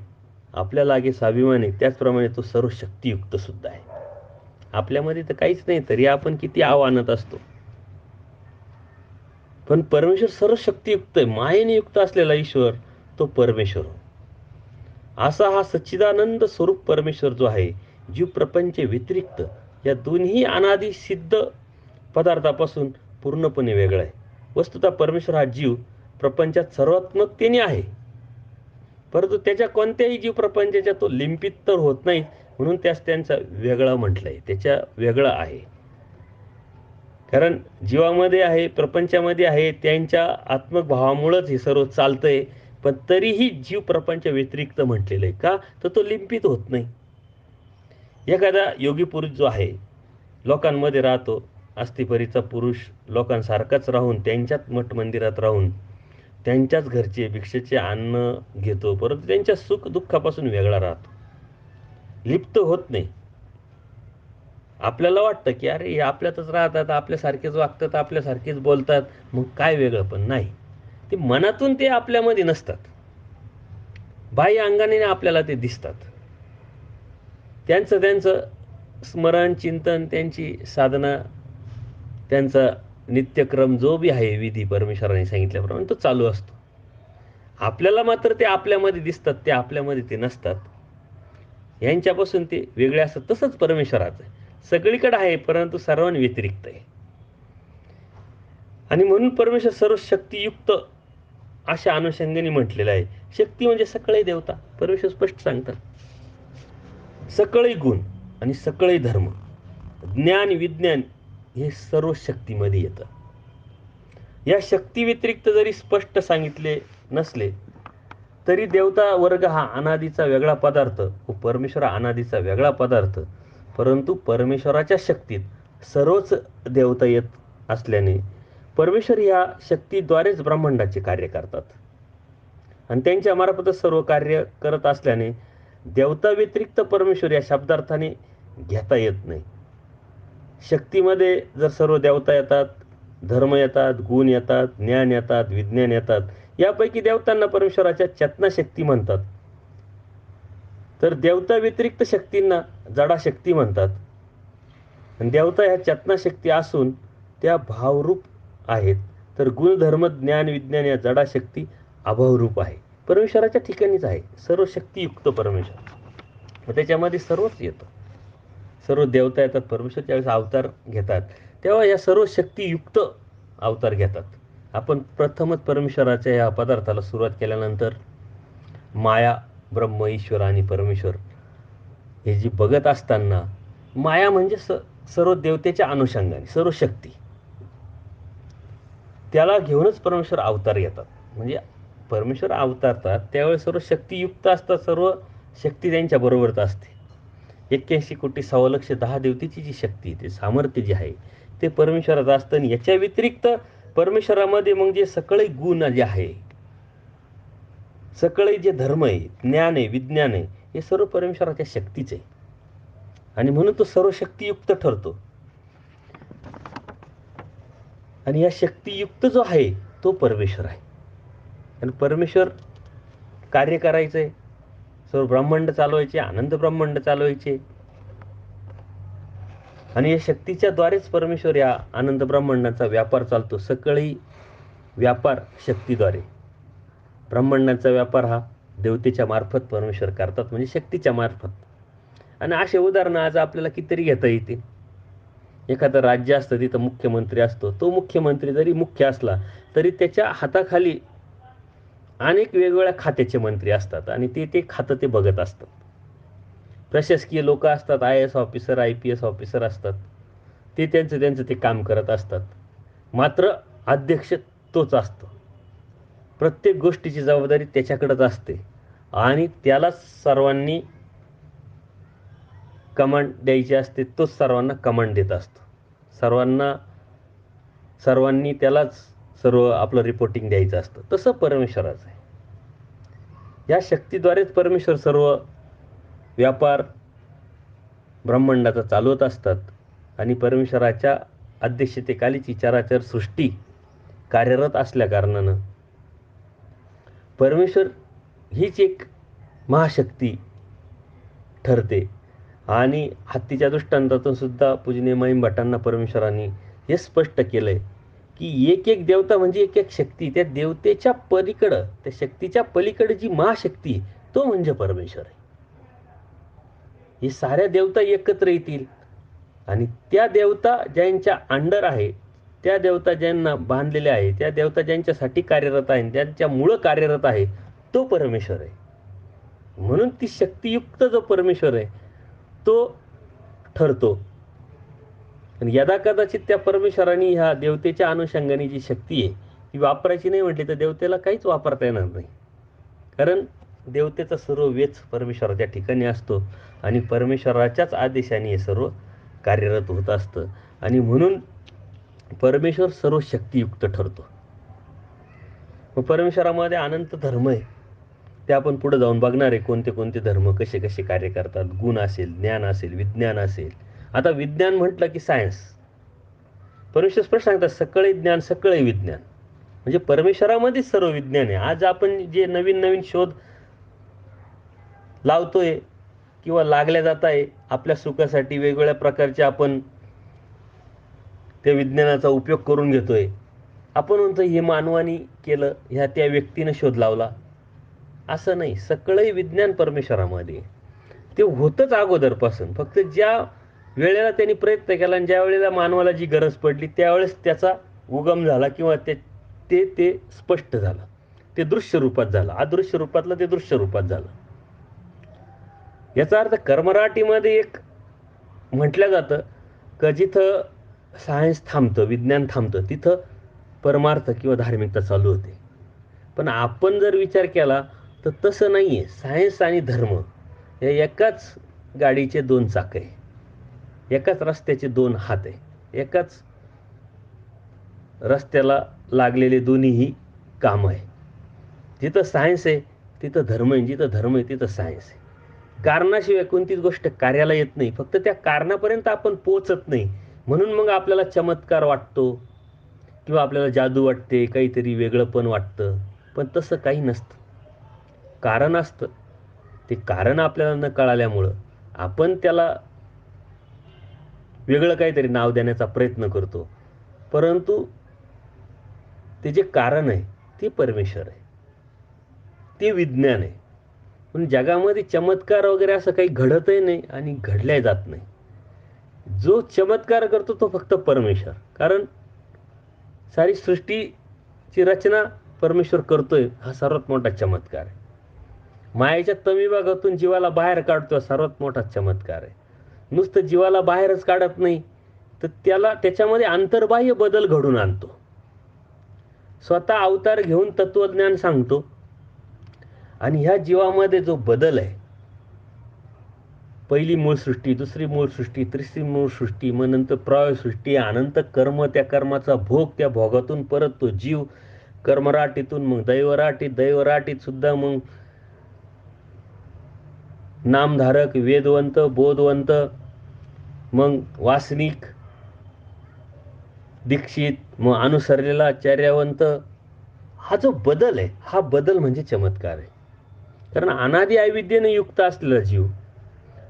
आपल्या लागे स्वाभिमान आहे, त्याचप्रमाणे तो सर्व शक्तियुक्त सुद्धा आहे. आपल्यामध्ये तर काहीच नाही, तरी आपण किती आव्हानात असतो. पण परमेश्वर सर्व शक्तियुक्त आहे, मायेने युक्त असलेला ईश्वर तो परमेश्वर. असा हा सच्चिदानंद स्वरूप परमेश्वर जो आहे, जीव प्रपंच व्यतिरिक्त या दोन्ही अनादि सिद्ध पदार्थापासून पूर्णपणे वेगळा आहे. वस्तुतः परमेश्वर हा जीव प्रपंचात सर्वात्मकतेने आहे, परंतु त्याच्या कोणत्याही जीव प्रपंचाच्या तो लिंपित तर होत नाही, म्हणून त्यास त्यांचा वेगळा म्हटलंय, त्याच्या वेगळं आहे. कारण जीवामध्ये आहे, प्रपंचामध्ये आहे, त्यांच्या आत्मक भावामुळंच हे सर्व चालतंय. पण तरीही जीव प्रपंच व्यतिरिक्त म्हटलेलं आहे का, तर तो लिंपित होत नाही. एखादा योगी पुरुष जो आहे, लोकांमध्ये राहतो, अस्थिपरीचा पुरुष लोकांसारखाच राहून, त्यांच्याच मठ मंदिरात राहून, त्यांच्याच घरचे भिक्षेचे अन्न घेतो, परंतु त्यांच्या सुख दुःखापासून वेगळा राहतो, लिप्त होत नाही. आपल्याला वाटतं की अरे हे आपल्यातच राहतात, आपल्यासारखेच वागतात, आपल्यासारखेच बोलतात, मग काय वेगळं? पण नाही, ते मनातून ते आपल्यामध्ये नसतात, बाह्य अंगाने आपल्याला ते दिसतात. त्यांचं स्मरण चिंतन, त्यांची साधना, त्यांचा नित्यक्रम जो बी आहे विधी परमेश्वराने सांगितल्याप्रमाणे तो चालू असतो. आपल्याला मात्र ते आपल्यामध्ये दिसतात, ते आपल्यामध्ये ते नसतात. यांच्यापासून ते वेगळे असतात. तसंच परमेश्वराचं आहे, सगळीकडे आहे परंतु सर्वांनी व्यतिरिक्त आहे. आणि म्हणून परमेश्वर सर्व शक्तियुक्त अशा अनुषंगाने म्हटलेलं आहे. शक्ती म्हणजे सकळही देवता. परमेश्वर स्पष्ट सांगतात, सकळही गुण आणि सकळही धर्म, ज्ञान विज्ञान हे सर्व शक्तीमध्ये येतं. या शक्ती व्यतिरिक्त जरी स्पष्ट सांगितले नसले तरी देवता वर्ग हा अनादीचा वेगळा पदार्थ व परमेश्वर अनादीचा वेगळा पदार्थ, परंतु परमेश्वराच्या शक्तीत सर्वच देवता येत असल्याने परमेश्वर या शक्तीद्वारेच ब्रह्मांडाचे कार्य करतात आणि त्यांच्या मार्फतच सर्व कार्य करत असल्याने देवता व्यतिरिक्त परमेश्वर या शब्दार्थाने घेता येत नाही. शक्तीमध्ये जर सर्व देवता येतात, धर्म येतात, गुण येतात, ज्ञान येतात, विज्ञान येतात, यापैकी देवतांना परमेश्वराच्या चेतनाशक्ती म्हणतात, तर देवता व्यतिरिक्त शक्तींना जडाशक्ती म्हणतात. आणि देवता ह्या चेतनाशक्ती असून त्या भावरूप आहेत, तर गुणधर्म ज्ञान विज्ञान या जडाशक्ती अभावरूप आहे. परमेश्वराच्या ठिकाणीच आहे सर्व शक्तियुक्त परमेश्वर, व त्याच्यामध्ये सर्वच येतं. सर्व देवता येतात. परमेश्वर ज्यावेळेस अवतार घेतात तेव्हा या सर्व शक्तियुक्त अवतार घेतात. आपण प्रथमच परमेश्वराच्या या पदार्थाला सुरुवात केल्यानंतर माया, ब्रह्म, ईश्वर आणि परमेश्वर हे जी बघत असताना, माया म्हणजे सर्व देवतेच्या अनुषंगाने सर्व शक्ती, त्याला घेऊनच परमेश्वर अवतार घेतात. म्हणजे परमेश्वर अवतारतात त्यावेळेस सर्व शक्तियुक्त असतात, सर्व शक्ती त्यांच्या बरोबरच असते. 81 कोटी 1,10,10 देवतेची जी शक्ती, ते सामर्थ्य जे आहे ते परमेश्वराचं असतं. आणि याच्या व्यतिरिक्त परमेश्वरामध्ये मग जे सकळही गुण जे आहे, सकळही जे धर्म आहे, ज्ञान आहे, विज्ञान आहे, हे सर्व परमेश्वराच्या शक्तीच आहे. आणि म्हणून तो सर्व शक्तियुक्त ठरतो. आणि या शक्तियुक्त जो आहे तो परमेश्वर आहे. आणि परमेश्वर कार्य करायचंय, सर्व ब्रह्मांड चालवायचे, आनंद ब्रह्मांड चालवायचे. आणि या शक्तीच्या द्वारेच परमेश्वर या आनंद ब्रह्मांडाचा व्यापार चालतो. सकळही व्यापार शक्तीद्वारे. ब्रह्मांडाचा व्यापार हा देवतेच्या मार्फत परमेश्वर करतात, म्हणजे शक्तीच्या मार्फत. आणि असे उदाहरणं आज आपल्याला कितीतरी घेता येतील. एखादं राज्य असतं, तिथं मुख्यमंत्री असतो. तो मुख्यमंत्री जरी मुख्य असला तरी त्याच्या हाताखाली अनेक वेगवेगळ्या खात्याचे मंत्री असतात आणि ते खातं ते बघत असतात. प्रशासकीय लोक असतात, IAS ऑफिसर, IPS ऑफिसर असतात, ते त्यांचं ते काम करत असतात. मात्र अध्यक्ष तोच असतो. प्रत्येक गोष्टीची जबाबदारी त्याच्याकडेच असते आणि त्यालाच सर्वांनी कमांड द्यायची असते. तोच सर्वांना कमांड देत असतो. सर्वांनी त्यालाच सर्व आपलं रिपोर्टिंग द्यायचं असतं. तसं परमेश्वराचं आहे. या शक्तीद्वारेच परमेश्वर सर्व व्यापार ब्रह्मांडाचा चालवत असतात. आणि परमेश्वराच्या अध्यक्षतेखालीच चराचर सृष्टी कार्यरत असल्या कारणानं परमेश्वर हीच एक महाशक्ती ठरते. आणि हत्तीच्या दृष्टांतातून सुद्धा पूजनीय महिम भटांना परमेश्वरांनी हे स्पष्ट केलं आहे की एक एक देवता म्हणजे एक एक शक्ती, त्या देवतेच्या पलीकडं, त्या शक्तीच्या पलीकडे जी महाशक्ती आहे तो म्हणजे परमेश्वर आहे. हे साऱ्या देवता एकत्र येतील आणि त्या देवता ज्यांच्या अंडर आहे, त्या देवता ज्यांना बांधलेल्या आहे, त्या देवता ज्यांच्यासाठी कार्यरत आहे, ज्यांच्यामुळं कार्यरत आहे, तो परमेश्वर आहे. म्हणून ती शक्तियुक्त जो परमेश्वर आहे तो ठरतो. आणि यदाकदाचित त्या परमेश्वराने ह्या देवतेच्या अनुषंगाने जी शक्ती आहे ती वापरायची नाही म्हटली तर देवतेला काहीच वापरता येणार नाही. कारण देवतेचा सर्व वेच परमेश्वराच्या ठिकाणी असतो आणि परमेश्वराच्याच आदेशाने हे सर्व कार्यरत होत असतं. आणि म्हणून परमेश्वर सर्व शक्तियुक्त ठरतो. मग परमेश्वरामध्ये अनंत धर्म आहे, ते आपण पुढे जाऊन बघणार आहे. कोणते कोणते धर्म कसे कसे कार्य करतात, गुण असेल, ज्ञान असेल, विज्ञान असेल. आता विज्ञान म्हटलं की सायन्स. परमेश्वर स्पष्ट सांगतात सकळही ज्ञान सकळही विज्ञान, म्हणजे परमेश्वरामध्येच सर्व विज्ञान आहे. आज आपण जे नवीन नवीन शोध लावतोय किंवा लागल्या जात आहे आपल्या सुखासाठी, वेगवेगळ्या प्रकारचे आपण त्या विज्ञानाचा उपयोग करून घेतोय. आपण म्हणतो हे मानवाने केलं, ह्या त्या व्यक्तीनं शोध लावला, असं नाही. सकळही विज्ञान परमेश्वरामध्ये. ते होतंच अगोदरपासून, फक्त ज्या वेळेला त्यांनी प्रयत्न केला आणि ज्या वेळेला मानवाला जी गरज पडली त्यावेळेस त्याचा उगम झाला किंवा ते ते ते स्पष्ट झालं, ते दृश्य रूपात झालं, अदृश्य रूपातलं ते दृश्य रूपात झालं. याचा अर्थ कर्मराटीमध्ये एक म्हटलं जातं की जिथं सायन्स थांबतं, विज्ञान थांबतं, तिथं परमार्थ किंवा धार्मिकता चालू होते. पण आपण जर विचार केला तर तसं नाही आहे. सायन्स आणि धर्म हे एकाच गाडीचे दोन चाक आहे, एकाच रस्त्याचे दोन हात आहे, एकाच रस्त्याला लागलेले दोन्हीही काम आहे. जिथं सायन्स आहे तिथं धर्म आहे, जिथं धर्म आहे तिथं सायन्स आहे. कारणाशिवाय कोणतीच गोष्ट कार्याला येत नाही, फक्त त्या कारणापर्यंत आपण पोचत नाही. म्हणून मग आपल्याला चमत्कार वाटतो किंवा आपल्याला जादू वाटते, काहीतरी वेगळं पण वाटतं. पण तसं काही नसतं. कारण असतं, ते कारण आपल्याला न कळाल्यामुळं आपण त्याला वेगळं काहीतरी नाव देण्याचा प्रयत्न करतो. परंतु ते जे कारण आहे ते परमेश्वर आहे, ते विज्ञान आहे. पण जगामध्ये चमत्कार वगैरे असं काही घडतही नाही आणि घडल्या जात नाही. जो चमत्कार करतो तो फक्त परमेश्वर. कारण सारी सृष्टीची रचना परमेश्वर करतोय, हा सर्वात मोठा चमत्कार आहे. मायेच्या तमी भागातून जीवाला बाहेर काढतो, सर्वात मोठा चमत्कार आहे. नुसतं जीवाला बाहेरच काढत नाही तर त्याच्यामध्ये अंतर्बाह्य बदल घडून आणतो. स्वतः अवतार घेऊन तत्वज्ञान सांगतो आणि ह्या जीवामध्ये जो बदल आहे, पहिली मूळ सृष्टी, दुसरी मूळ सृष्टी, तिसरी मूळ सृष्टी, मग नंतर प्रवाह सृष्टी, अनंत कर्म, त्या कर्माचा भोग, त्या भोगातून परत तो जीव, कर्मराटीतून मग दैवराटीत, दैवराटीत सुद्धा मग नामधारक, वेदवंत, बोधवंत, मग वासनिक, दीक्षित, मग अनुसरलेला आचार्यवंत. हा जो बदल आहे, हा बदल म्हणजे चमत्कार आहे. कारण अनादि अविद्येने युक्त असलेला जीव,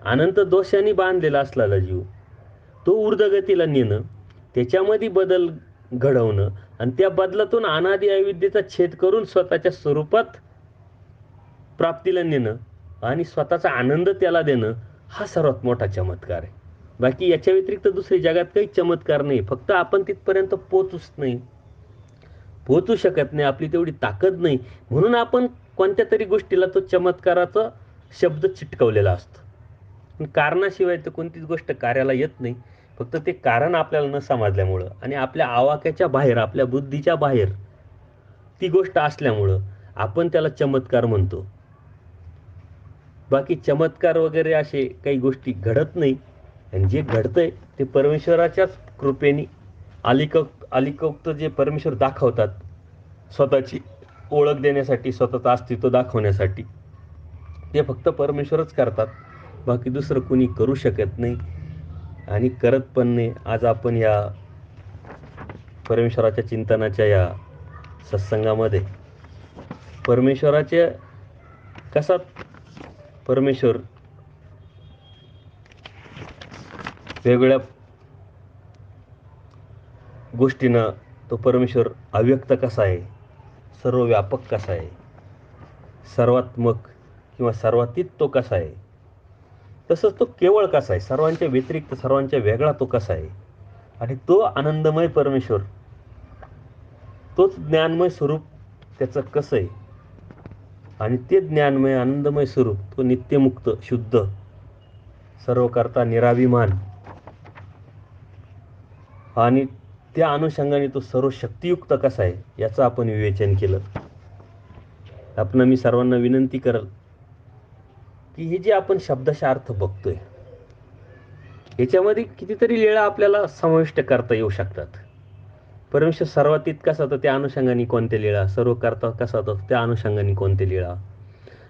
अनंत दोषांनी बांधलेला असलेला जीव, तो ऊर्ध्वगतीला नेणं, त्याच्यामध्ये बदल घडवणं आणि त्या बदलातून अनादि अविद्येचा छेद करून स्वतःच्या स्वरूपात प्राप्तीला नेणं आणि स्वतःचा आनंद त्याला देणं, हा सर्वात मोठा चमत्कार आहे. बाकी याच्या व्यतिरिक्त दुसरी जगात काही चमत्कार नाही. फक्त आपण तिथपर्यंत पोचूच नाही, पोचू शकत नाही, आपली तेवढी ताकद नाही. म्हणून आपण कोणत्या तरी गोष्टीला तो चमत्काराचा शब्द चिटकवलेला असतो. पण कारणाशिवाय तर कोणतीच गोष्ट कार्याला येत नाही. फक्त ते कारण आपल्याला न समजल्यामुळं आणि आपल्या आवाक्याच्या बाहेर, आपल्या बुद्धीच्या बाहेर ती गोष्ट असल्यामुळं आपण त्याला चमत्कार म्हणतो. बाकी चमत्कार वगैरे असे काही गोष्टी घडत नाही. आणि जे घडतंय ते परमेश्वराच्याच कृपेने अलिकोक्त जे परमेश्वर दाखवतात, स्वतःची ओळख देण्यासाठी, स्वतःचं अस्तित्व दाखवण्यासाठी, ते फक्त परमेश्वरच करतात. बाकी दुसरं कुणी करू शकत नाही आणि करत पण नाही. आज आपण या परमेश्वराच्या चिंतनाच्या या सत्संगामध्ये परमेश्वराचे कसा परमेश्वर वेगवेगळ्या गोष्टीनं तो परमेश्वर अव्यक्त कसा आहे, सर्व व्यापक कसा आहे, सर्वात्मक किंवा सर्वातीत तो कसा आहे, तसंच तो केवळ कसा आहे, सर्वांच्या व्यतिरिक्त, सर्वांच्या वेगळा तो कसा आहे, आणि तो आनंदमय परमेश्वर, तोच ज्ञानमय स्वरूप त्याचं कसं आहे, आणि ते ज्ञानमय आनंदमय स्वरूप तो नित्यमुक्त, शुद्ध, सर्वकर्ता, निराभिमान, आणि त्या अनुषंगाने तो सर्व शक्तियुक्त कसा आहे याचं आपण विवेचन केलं. आपण मी सर्वांना विनंती करल की हे जे आपण शब्दाचा अर्थ बघतोय याच्यामध्ये कितीतरी लीळा आपल्याला समाविष्ट करता येऊ शकतात. परमेश्वर सर्वातीत कसा होता त्या अनुषंगाने कोणत्या लीळा, सर्व करता कसा होता त्या अनुषंगाने कोणत्या लीळा,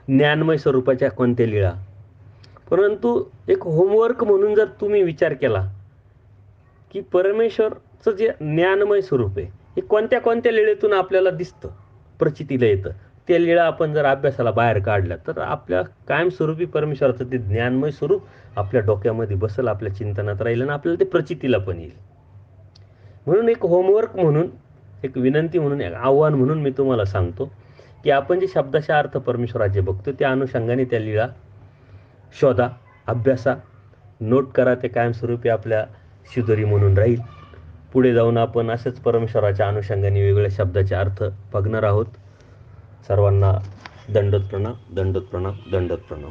ज्ञानमय स्वरूपाच्या कोणत्या लीळा. परंतु एक होमवर्क म्हणून जर तुम्ही विचार केला की परमेश्वरचं जे ज्ञानमय स्वरूप आहे हे कोणत्या कोणत्या लीळेतून आपल्याला दिसतं, प्रचितीला येतं, त्या लीळा आपण जर अभ्यासाला बाहेर काढल्या तर आपल्या कायमस्वरूपी परमेश्वराचं ते ज्ञानमय स्वरूप आपल्या डोक्यामध्ये बसेल, आपल्या चिंतनात राहील आणि आपल्याला ते प्रचितीला पण येईल. म्हणून एक होमवर्क म्हणून, एक विनंती म्हणून, एक आव्हान म्हणून मी तुम्हाला सांगतो की आपण जे शब्दाचा अर्थ परमेश्वराचे बघतो त्या अनुषंगाने त्या लीळा शोधा अभ्यासा, नोट करा, ते कायमस्वरूपी आपल्या शिदोरी म्हणून राहील. पुढे जाऊन आपण असेच परमेश्वराच्या अनुषंगाने वेगवेगळ्या शब्दाचे अर्थ बघणार आहोत. सर्वांना दंडोत प्रणाम, दंडोत प्रणाम, दंडोत प्रणाम.